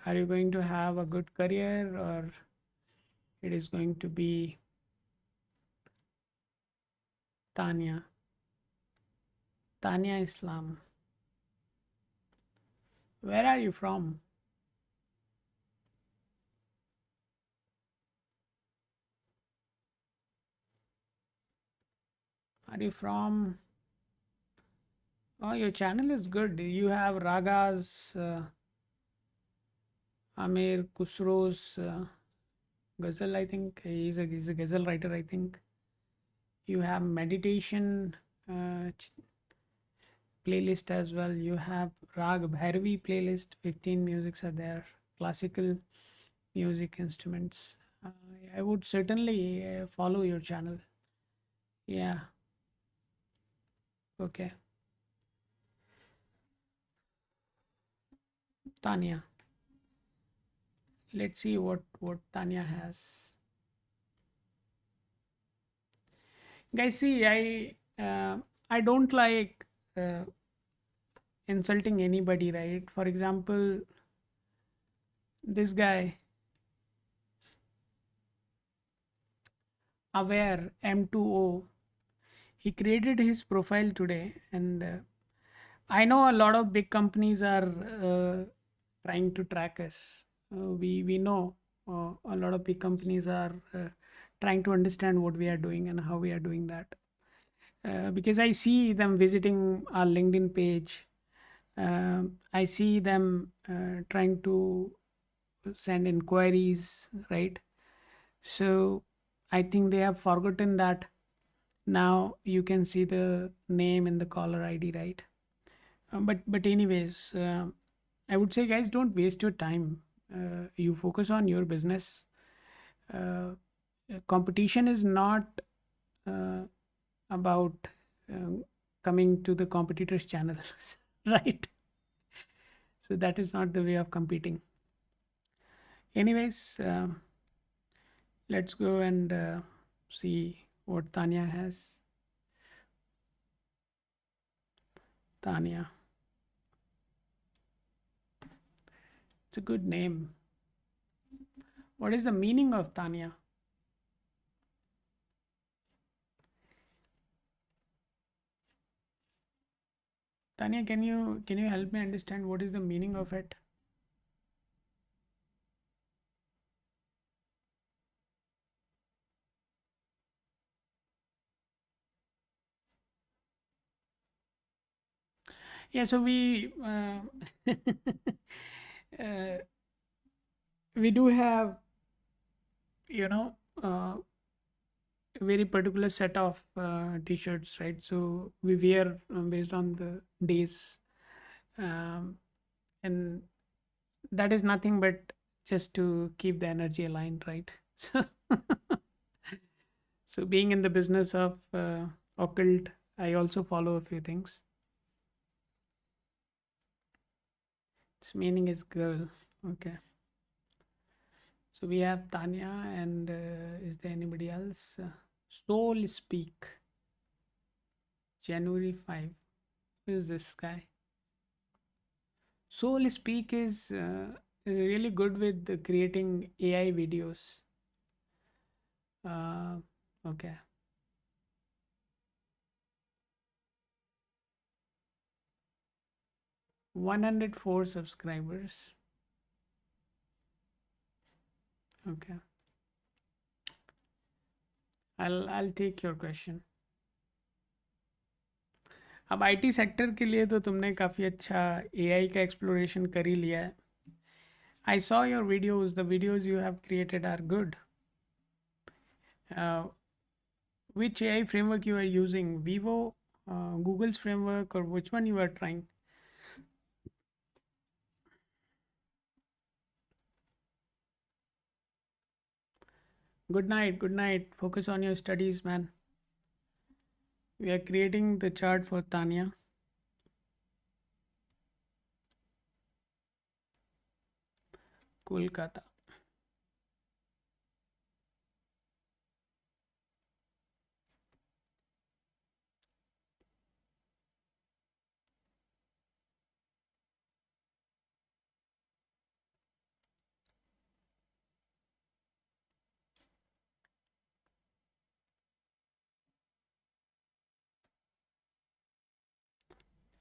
are you going to have a good career और it is going to be. Tania, Tania Islam, where are you from? Are you from? Oh, your channel is good. You have ragas, Amir Kusro's ghazal. I think he's a ghazal writer. I think you have meditation playlist as well. You have Rag Bhairavi playlist. 15 musics are there. Classical music instruments. Uh, I would certainly follow your channel. Yeah. Okay. Tanya. Let's see what Tanya has. Guys, see, I don't like insulting anybody, right? For example, this guy aware M2O, he created his profile today, and I know a lot of big companies are trying to track us. We know a lot of big companies are trying to understand what we are doing and how we are doing that. Because I see them visiting our LinkedIn page. I see them trying to send inquiries, right? So I think they have forgotten that now you can see the name in the caller ID, right? But anyways, I would say, guys, don't waste your time. You focus on your business. Uh, Competition is not uh, about coming to the competitors' channels, right? So that is not the way of competing. Anyways, let's go and see what Tanya has. Tanya, it's a good name. What is the meaning of Tanya? Tanya, can you help me understand what is the meaning of it? Yeah, so uh, we do have, you know, a very particular set of t-shirts, right? So we wear based on the days, um, and that is nothing but just to keep the energy aligned, right? So, so being in the business of occult, I also follow a few things. Its meaning is girl. Okay. So we have Tanya, and is there anybody else? Soul Speak, January 5. Who is this guy? Soul Speak is really good with creating AI videos. Uh, okay. 104 subscribers. Okay. I'll take your question. अब IT sector के लिए तो तुमने काफ़ी अच्छा AI का exploration कर ही लिया है. I saw your videos. The videos you have created are good. Which AI framework you are using? Vivo, Google's framework, or which one you are trying? Good night. Good night. Focus on your studies, man. We are creating the chart for Tanya. Kolkata.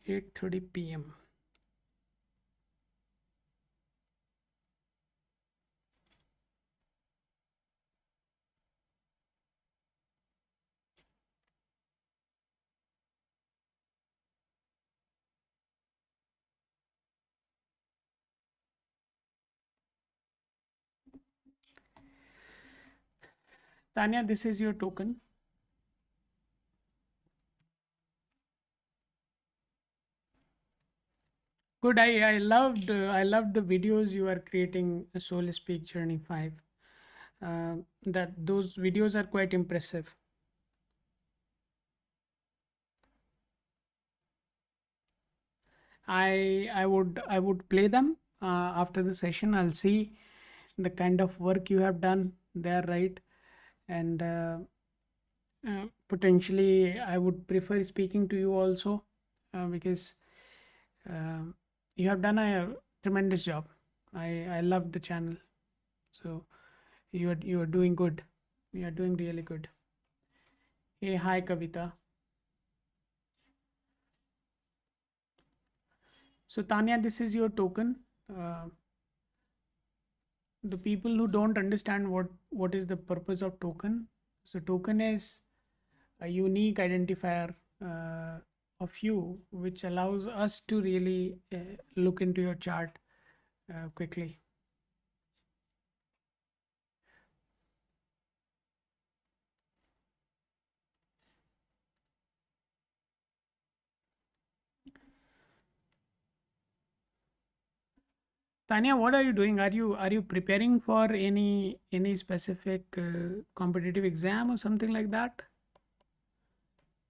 (8:30 p.m.) Tanya, this is your token. Good. I loved the videos you are creating. Soul Speak Journey 5. That those videos are quite impressive. I would play them after the session. I'll see the kind of work you have done there, right? And potentially I would prefer speaking to you also, because um you have done a tremendous job. I love the channel. So you are doing good. You are doing really good. Hey, hi Kavita. So Tanya, this is your token. Uh, the people who don't understand what is the purpose of token. So token is a unique identifier of you, which allows us to really look into your chart quickly. Tanya, what are you doing? Are you preparing for any specific competitive exam or something like that?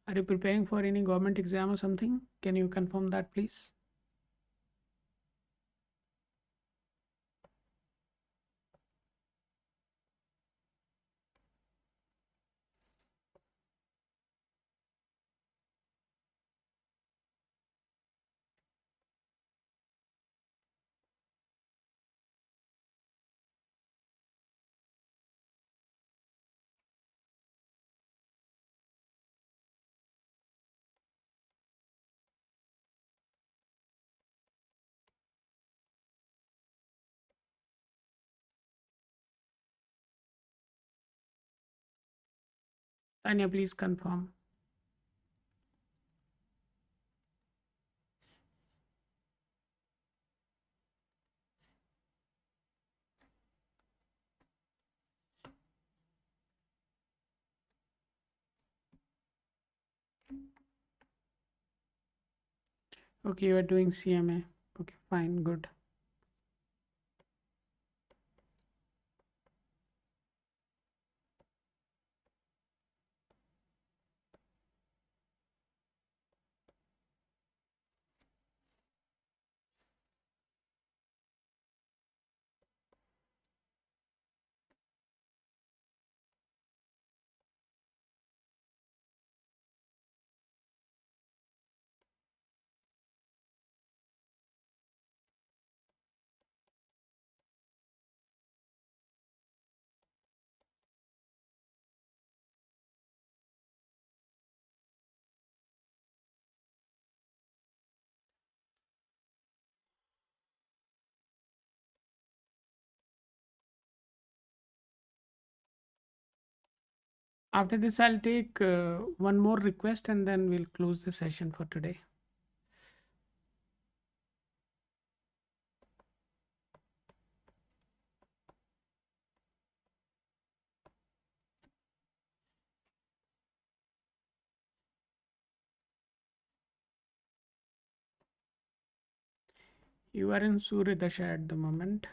Are you preparing for any government exam or something? Can you confirm that, please? Tanya, please confirm. Okay, you are doing CMA. Okay, fine, good. After this, I'll take one more request and then we'll close the session for today. You are in Surya Dasha at the moment.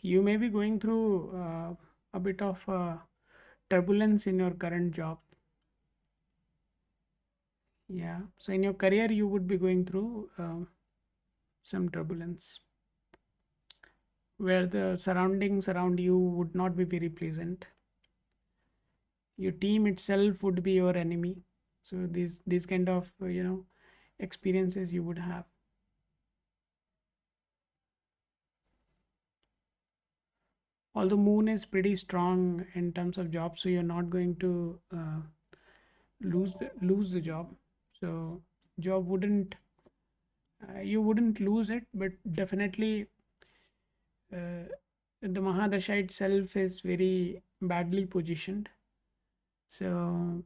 You may be going through a bit of turbulence in your current job. Yeah. So in your career, you would be going through some turbulence where the surroundings around you would not be very pleasant. Your team itself would be your enemy. So these kind of experiences you would have. Although moon is pretty strong in terms of job, so you're not going to lose the job. So job wouldn't you wouldn't lose it, but definitely the Mahadasha itself is very badly positioned. So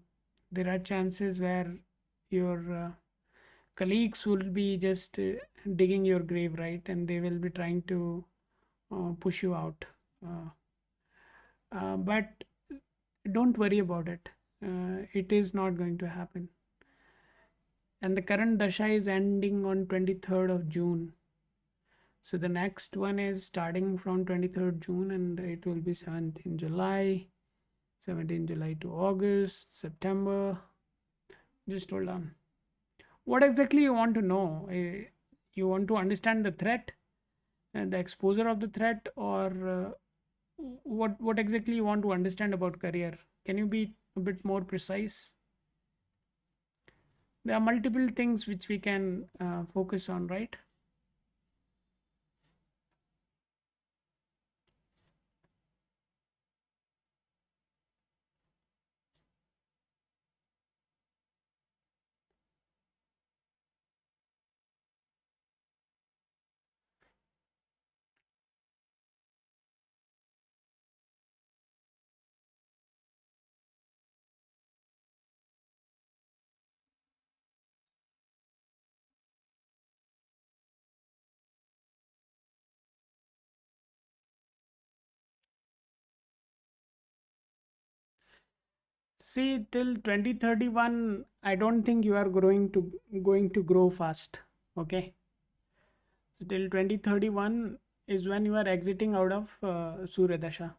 there are chances where your colleagues will be just digging your grave, right? And they will be trying to push you out. Uh, but don't worry about it. It is not going to happen. And the current dasha is ending on 23rd of June. So the next one is starting from 23rd June and it will be 17 July, 17 July to August, September. Just hold on. What exactly you want to know? You want to understand the threat and the exposure of the threat, or what exactly you want to understand about career? Can you be a bit more precise? There are multiple things which we can focus on, right? See, till 2031, I don't think you are going to grow fast. Okay. So till 2031 is when you are exiting out of Surya Dasha.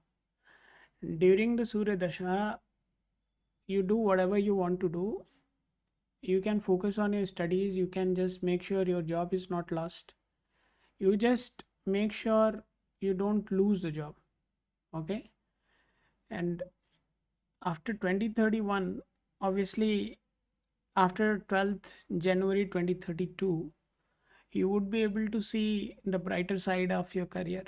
During the Surya Dasha, you do whatever you want to do. You can focus on your studies. You can just make sure your job is not lost. You just make sure you don't lose the job. Okay. And after 2031, obviously, after 12th January 2032, you would be able to see the brighter side of your career.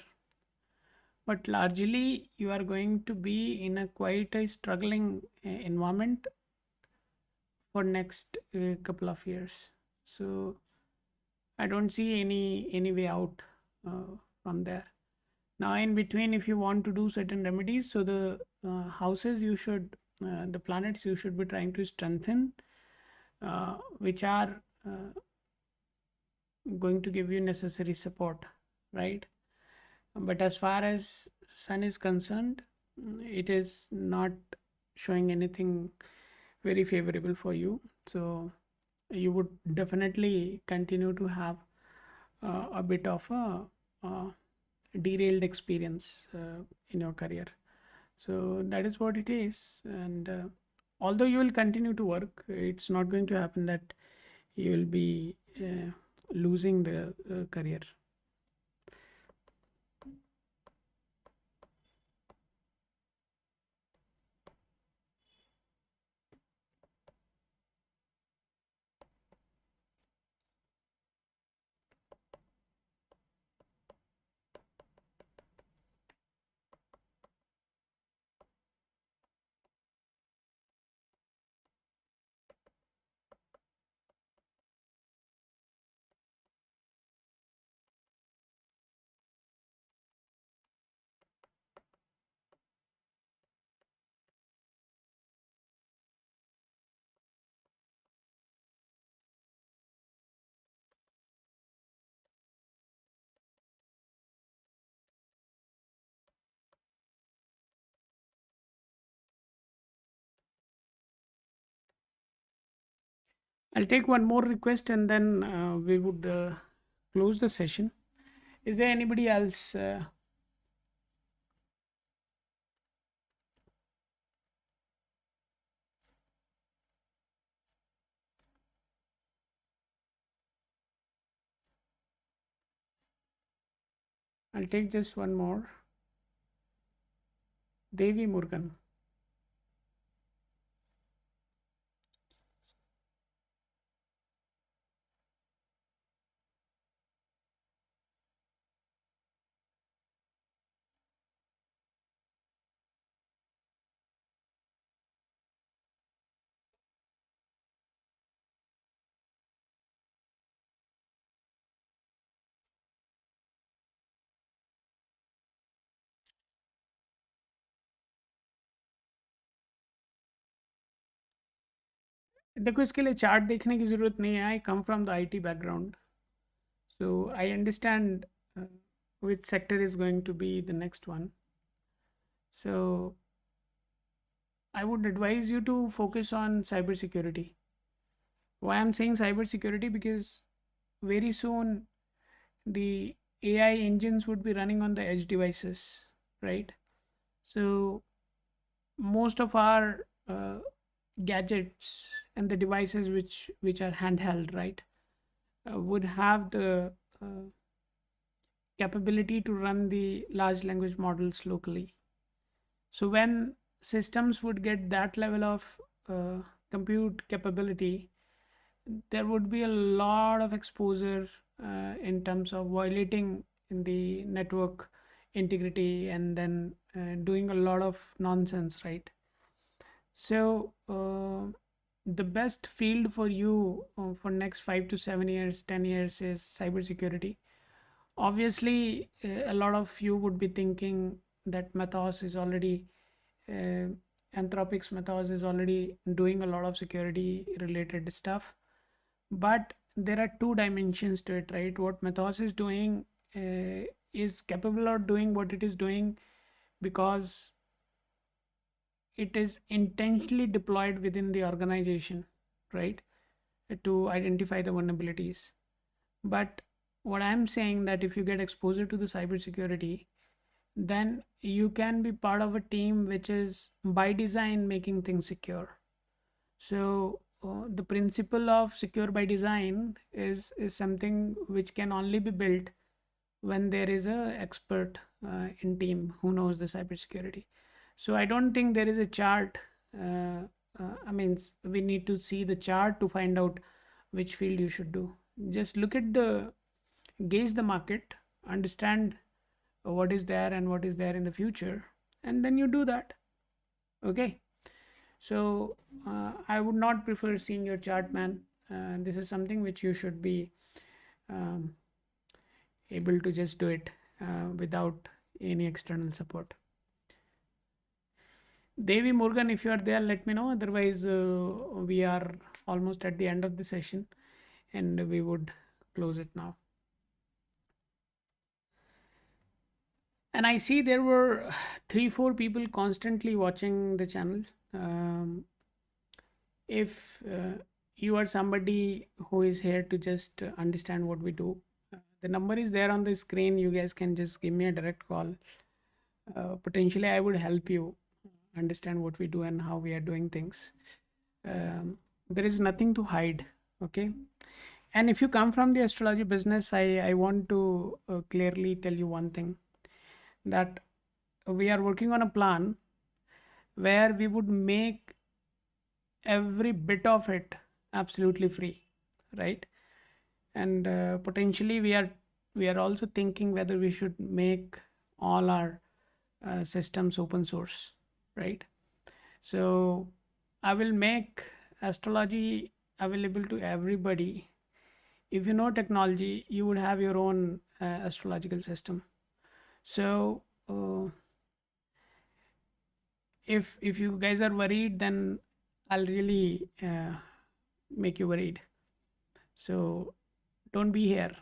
But largely, you are going to be in a quite a struggling environment for next couple of years. So I don't see any way out from there. Now, in between, if you want to do certain remedies, so the houses you should, the planets you should be trying to strengthen, which are going to give you necessary support, right? But as far as sun is concerned, it is not showing anything very favorable for you. So you would definitely continue to have a bit of a derailed experience in your career. So that is what it is. And although you will continue to work, it's not going to happen that you will be losing the career. I'll take one more request and then we would close the session. Is there anybody else? I'll take just one more. Devi Murugan. देखो इसके लिए chart देखने की ज़रूरत नहीं है. I come from the IT background, so I understand which sector is going to be the next one. So I would advise you to focus on cybersecurity. Why I'm saying cybersecurity? Because very soon the AI engines would be running on the edge devices, right? So most of our gadgets and the devices which are handheld, right, would have the uh, capability to run the large language models locally. So when systems would get that level of uh, compute capability, there would be a lot of exposure in terms of violating in the network integrity and then doing a lot of nonsense, right? So the best field for you for next 5 to 7 years, 10 years is cybersecurity. Obviously, a lot of you would be thinking that Mathos is already, uh, Anthropic's Mathos is already doing a lot of security related stuff. But there are two dimensions to it, right? What Mathos is doing is capable of doing what it is doing because it is intentionally deployed within the organization, right? To identify the vulnerabilities. But what I'm saying that if you get exposure to the cybersecurity, then you can be part of a team which is by design making things secure. So the principle of secure by design is something which can only be built when there is a expert in team who knows the cybersecurity. So I don't think there is a chart. I mean, we need to see the chart to find out which field you should do. Just look at the gauge the market, understand what is there and what is there in the future, and then you do that. Okay. So I would not prefer seeing your chart, man. This is something which you should be um, able to just do it without any external support. Devi Morgan, if you are there, let me know. Otherwise, we are almost at the end of the session and we would close it now. And I see there were 3-4 people constantly watching the channel. If you are somebody who is here to just understand what we do, the number is there on the screen. You guys can just give me a direct call. Potentially, I would help you understand what we do and how we are doing things. There is nothing to hide. Okay. And if you come from the astrology business, I want to clearly tell you one thing, that we are working on a plan where we would make every bit of it absolutely free, right? And potentially we are also thinking whether we should make all our systems open source, right? So I will make astrology available to everybody. If you know technology, you would have your own astrological system. So if you guys are worried, then I'll really make you worried. So don't be here.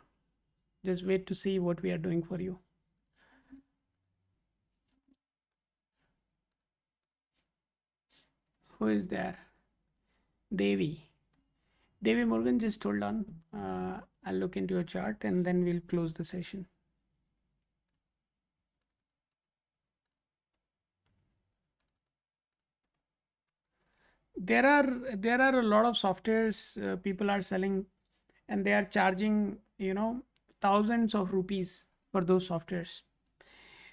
Just wait to see what we are doing for you. Who is there? Devi. Devi Morgan, just hold on. I'll look into your chart and then we'll close the session. There are a lot of softwares people are selling, and they are charging thousands of rupees for those softwares.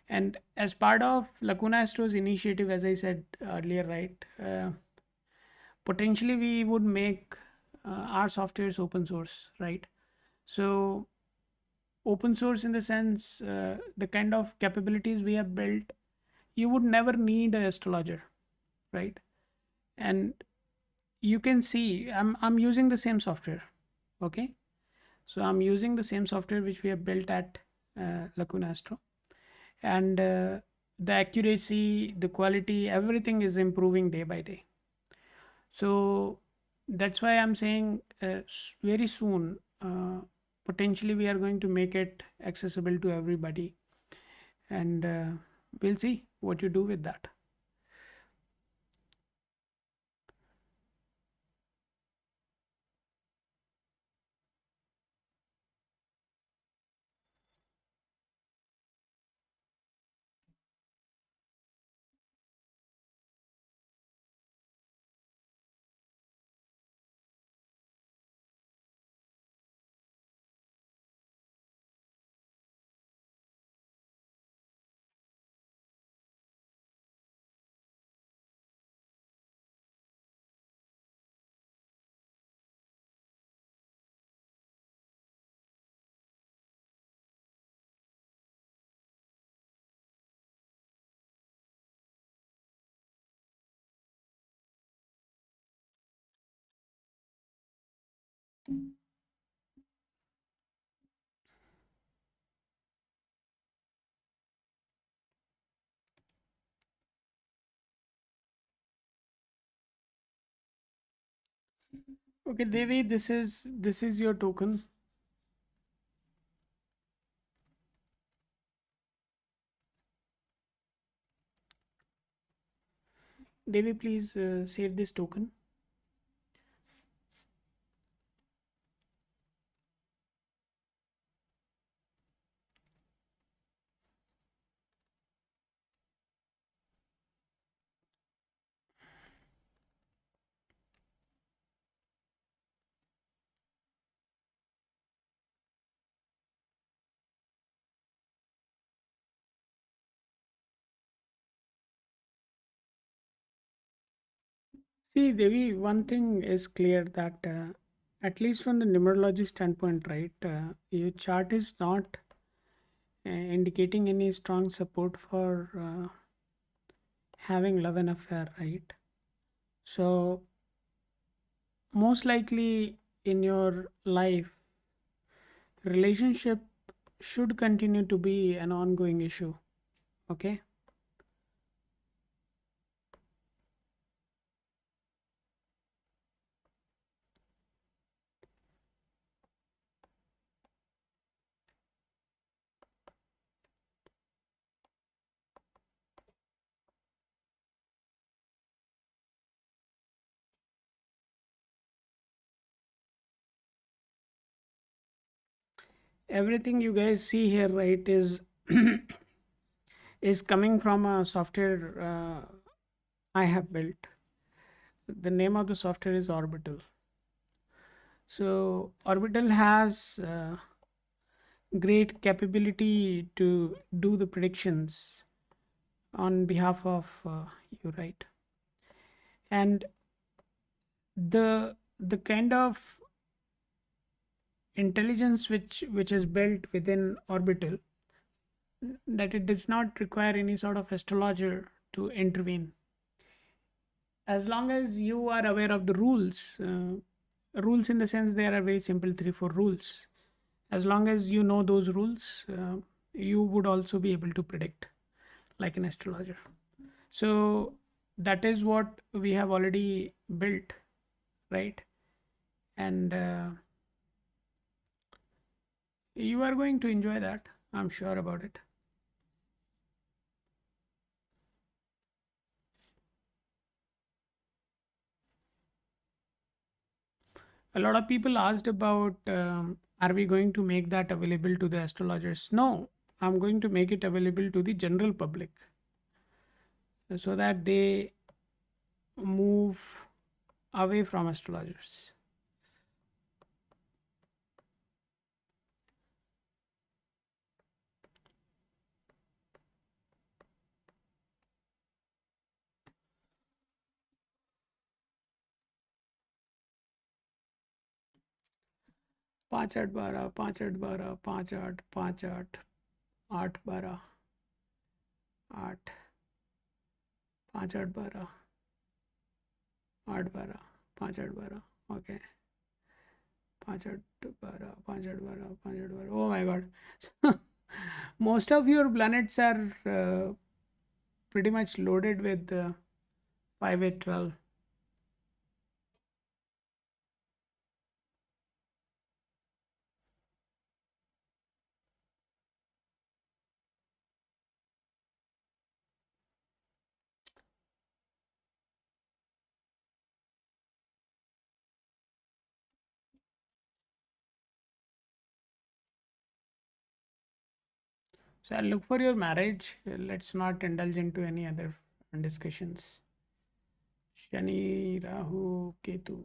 And as part of Lacuna Astro's initiative, as I said earlier, right, potentially we would make our softwares open source, right? So open source in the sense, the kind of capabilities we have built, you would never need an astrologer, right? And you can see I'm using the same software. Okay, so I'm using the same software which we have built at Lacuna Astro, and the accuracy, the quality, everything is improving day by day. So that's why I'm saying very soon, potentially we are going to make it accessible to everybody, and we'll see what you do with that. Okay, Devi, this is your token. Devi, please save this token. See, Devi, one thing is clear that at least from the numerology standpoint, right, your chart is not indicating any strong support for having love and affair, right? So most likely in your life, relationship should continue to be an ongoing issue. Okay. Everything you guys see here, right, is is coming from a software I have built. The name of the software is Orbital. So Orbital has great capability to do the predictions on behalf of you, right? And the kind of intelligence which is built within Orbital, that it does not require any sort of astrologer to intervene. As long as you are aware of the rules, rules in the sense there are very simple 3 4 rules. As long as you know those rules, you would also be able to predict like an astrologer. So that is what we have already built, right? And you are going to enjoy that, I'm sure about it. A lot of people asked about, are we going to make that available to the astrologers? No, I'm going to make it available to the general public so that they move away from astrologers. पाँच आठ बारह पाँच आठ बारह पाँच आठ आठ बारह आठ पाँच आठ बारह आठ बारह पाँच आठ बारह ओके पाँच आठ बारह पाँच आठ बारह पाँच आठ बारह oh my god most of your planets are pretty much loaded with 5 8 12. So I'll look for your marriage. Let's not indulge into any other discussions. Shani, Rahu, Ketu.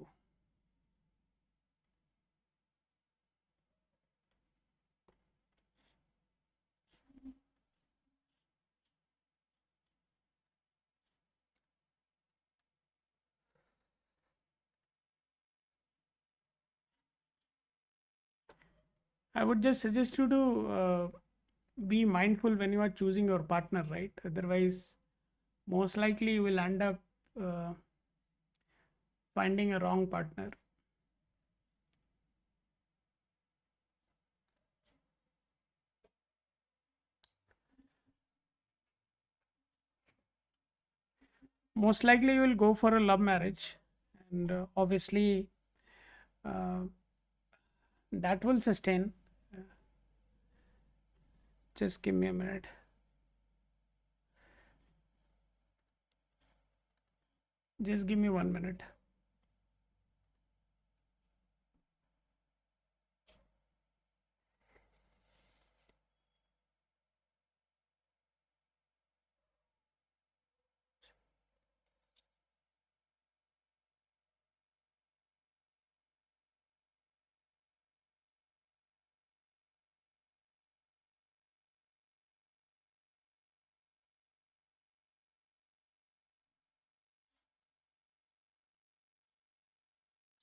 I would just suggest you to be mindful when you are choosing your partner, right? Otherwise, most likely you will end up uh, finding a wrong partner. Most likely you will go for a love marriage, and obviously uh, that will sustain. Just give me a minute. Just give me 1 minute.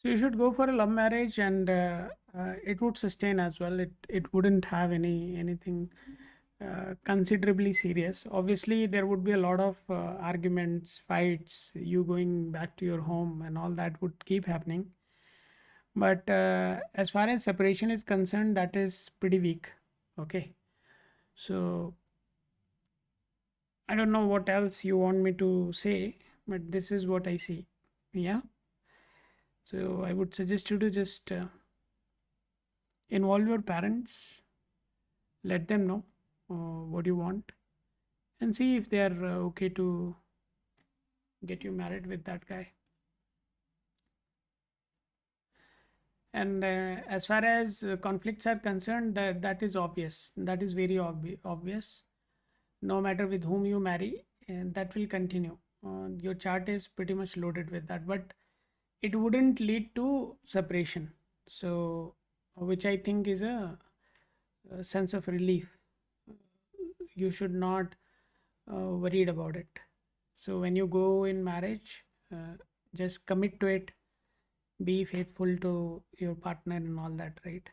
So you should go for a love marriage, and it would sustain as well. It wouldn't have anything considerably serious. Obviously, there would be a lot of arguments, fights, you going back to your home, and all that would keep happening. But as far as separation is concerned, that is pretty weak. Okay, so I don't know what else you want me to say, but this is what I see. Yeah. So I would suggest you to just involve your parents, let them know what you want, and see if they are okay to get you married with that guy. And as far as conflicts are concerned, that is obvious. That is very obvious. No matter with whom you marry, and that will continue. Your chart is pretty much loaded with that, but it wouldn't lead to separation. So, which I think is a sense of relief. You should not worried about it. So when you go in marriage, just commit to it, be faithful to your partner and all that, right?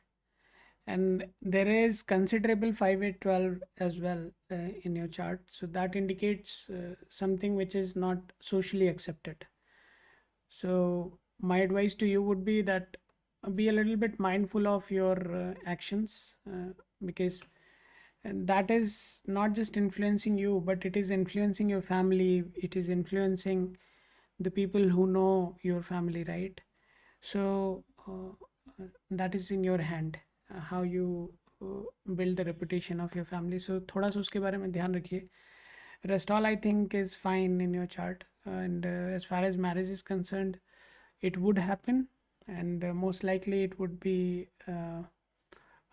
And there is considerable 5 8 12 as well in your chart, so that indicates something which is not socially accepted. So my advice to you would be that be a little bit mindful of your actions, because and that is not just influencing you, but it is influencing your family, it is influencing the people who know your family, right? So that is in your hand, how you build the reputation of your family. So थोड़ा सा उसके बारे में ध्यान रखिए. Rest all I think is fine in your chart, and as far as marriage is concerned, it would happen, and most likely it would be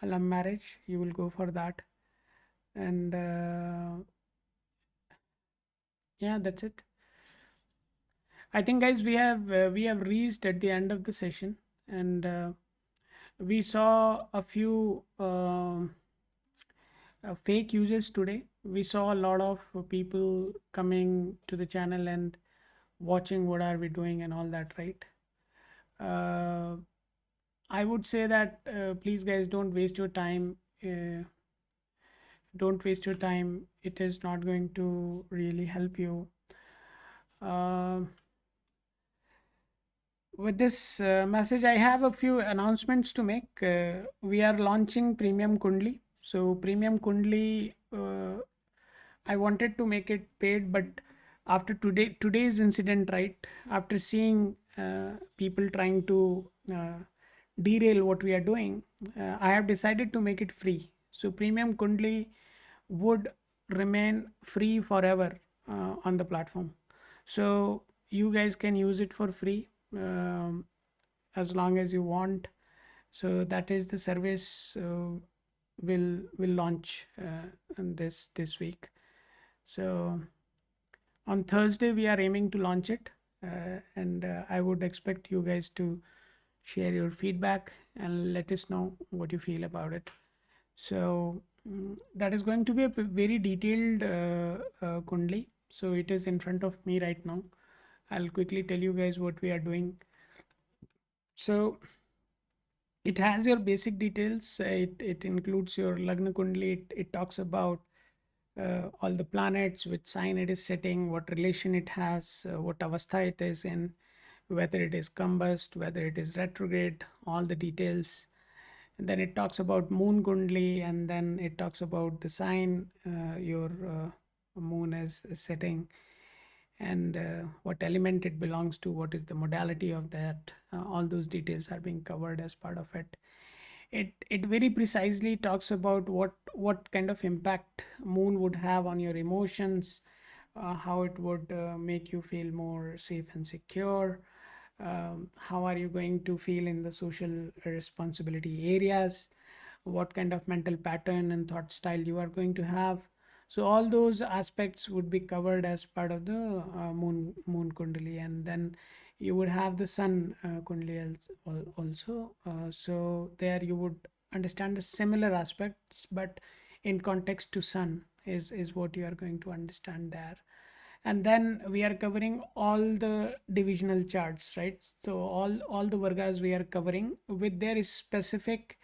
alum marriage. You will go for that, and yeah, that's it. I think, guys, we have reached at the end of the session, and we saw a few fake users today. We saw a lot of people coming to the channel and watching what are we doing and all that, right? uh, I would say that please, guys, don't waste your time. Don't waste your time. It is not going to really help you. Uh, with this message, I have a few announcements to make. We are launching Premium Kundli. So, Premium Kundli, I wanted to make it paid, but after today's incident, right? After seeing people trying to derail what we are doing, I have decided to make it free. So, Premium Kundli would remain free forever on the platform. So you guys can use it for free as long as you want. So that is the service will launch this week. So on Thursday we are aiming to launch it, and I would expect you guys to share your feedback and let us know what you feel about it. So that is going to be a very detailed Kundli. So it is in front of me right now. I'll quickly tell you guys what we are doing. So it has your basic details. It includes your Lagna Kundli. It talks about all the planets, which sign it is sitting, what relation it has, what avastha it is in, whether it is combust, whether it is retrograde, all the details. And then it talks about moon kundli, and then it talks about the sign your moon is setting, and what element it belongs to, what is the modality of that. All those details are being covered as part of it. It very precisely talks about what kind of impact moon would have on your emotions, how it would make you feel more safe and secure, how are you going to feel in the social responsibility areas, what kind of mental pattern and thought style you are going to have. So all those aspects would be covered as part of the moon kundali, and then you would have the sun kundali also. So there you would understand the similar aspects, but in context to sun is what you are going to understand there. And then we are covering all the divisional charts, right? So all the vargas we are covering with their specific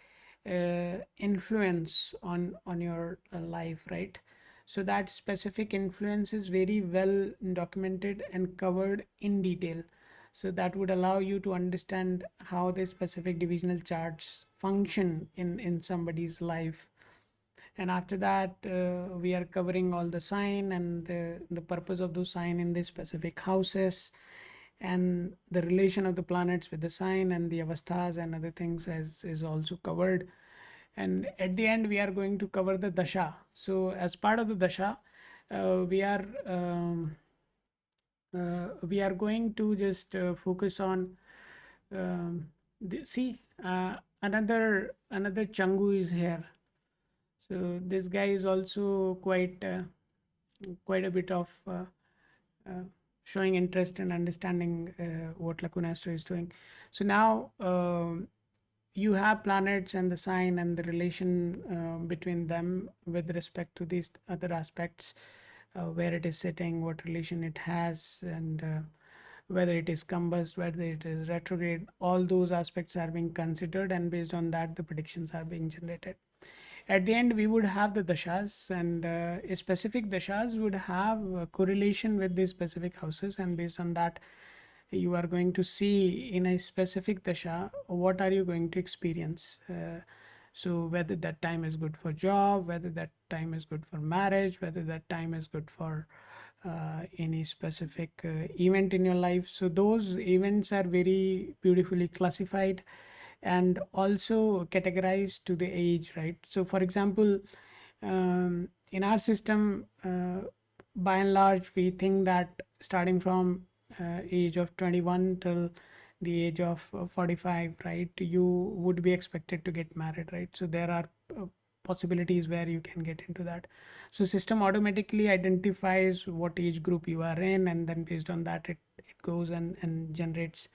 influence on your life, right? So that specific influence is very well documented and covered in detail. So that would allow you to understand how the specific divisional charts function in somebody's life. And after that we are covering all the sign and the purpose of those sign in the specific houses, and the relation of the planets with the sign, and the avasthas and other things is also covered. And at the end we are going to cover the dasha. So as part of the dasha, we are going to just focus on see another changu is here. So this guy is also quite a bit of showing interest in understanding what Lacuna Astro is doing. So now you have planets and the sign and the relation between them with respect to these other aspects, where it is sitting, what relation it has, and whether it is combust, whether it is retrograde. All those aspects are being considered, and based on that the predictions are being generated. At the end we would have the dashas, and specific dashas would have a correlation with the specific houses, and based on that you are going to see in a specific dasha what are you going to experience. So whether that time is good for job, whether that time is good for marriage, whether that time is good for any specific event in your life. So those events are very beautifully classified and also categorized to the age, right? So for example, in our system, by and large we think that starting from age of 21 till the age of 45, right, you would be expected to get married, right? So there are possibilities where you can get into that. So system automatically identifies what age group you are in, and then based on that it goes and generates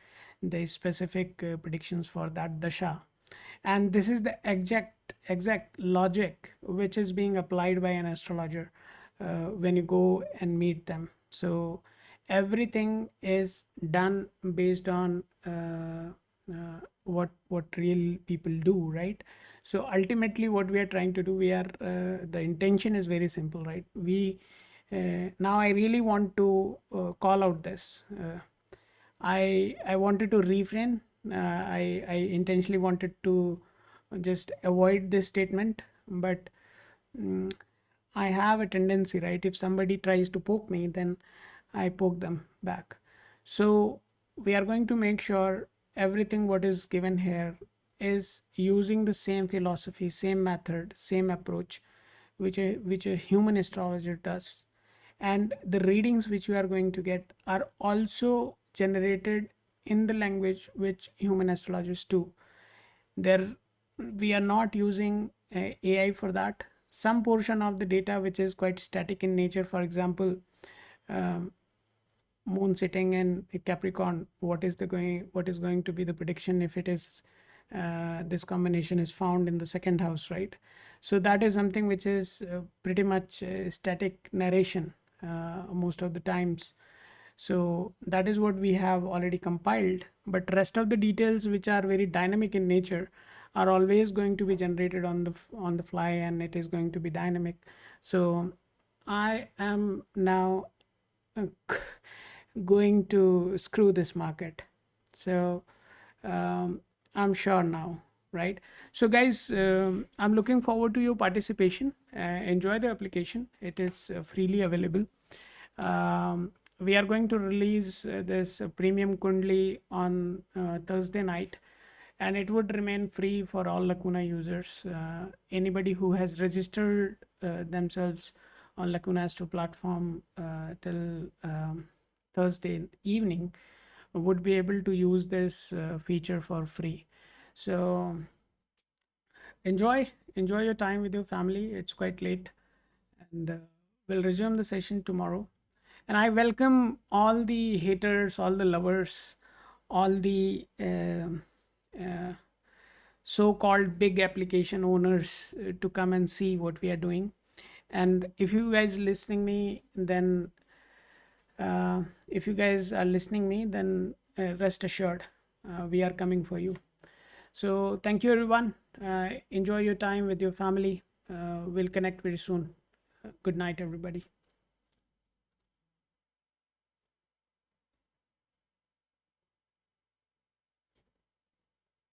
the specific predictions for that dasha. And this is the exact logic which is being applied by an astrologer when you go and meet them. So everything is done based on what real people do, right? So ultimately what we are trying to do, we are the intention is very simple, right? We now I really want to call out this. I wanted to refrain. I intentionally wanted to just avoid this statement, but mm, I have a tendency, right? If somebody tries to poke me, then I poke them back. So we are going to make sure everything what is given here is using the same philosophy, same method, same approach, which a human astrologer does. And the readings which you are going to get are also generated in the language which human astrologers do. There, we are not using AI for that. Some portion of the data which is quite static in nature, for example, um, moon sitting in Capricorn, what is going to be the prediction if it is this combination is found in the second house, right? So that is something which is pretty much static narration most of the times. So that is what we have already compiled, but rest of the details which are very dynamic in nature are always going to be generated on the fly, and it is going to be dynamic. So I am now uh, going to screw this market. So I'm sure now, right? So guys, I'm looking forward to your participation. Enjoy the application. It is freely available. We are going to release this premium Kundli on Thursday night, and it would remain free for all Lacuna users. Anybody who has registered themselves on Lacuna Astro platform till Thursday evening would be able to use this feature for free. So enjoy your time with your family. It's quite late, and we'll resume the session tomorrow. And I welcome all the haters, all the lovers, all the so-called big application owners to come and see what we are doing. And if you guys listening me, then if you guys are listening me, then rest assured, we are coming for you. So thank you everyone. Enjoy your time with your family. We'll connect very soon. Good night everybody.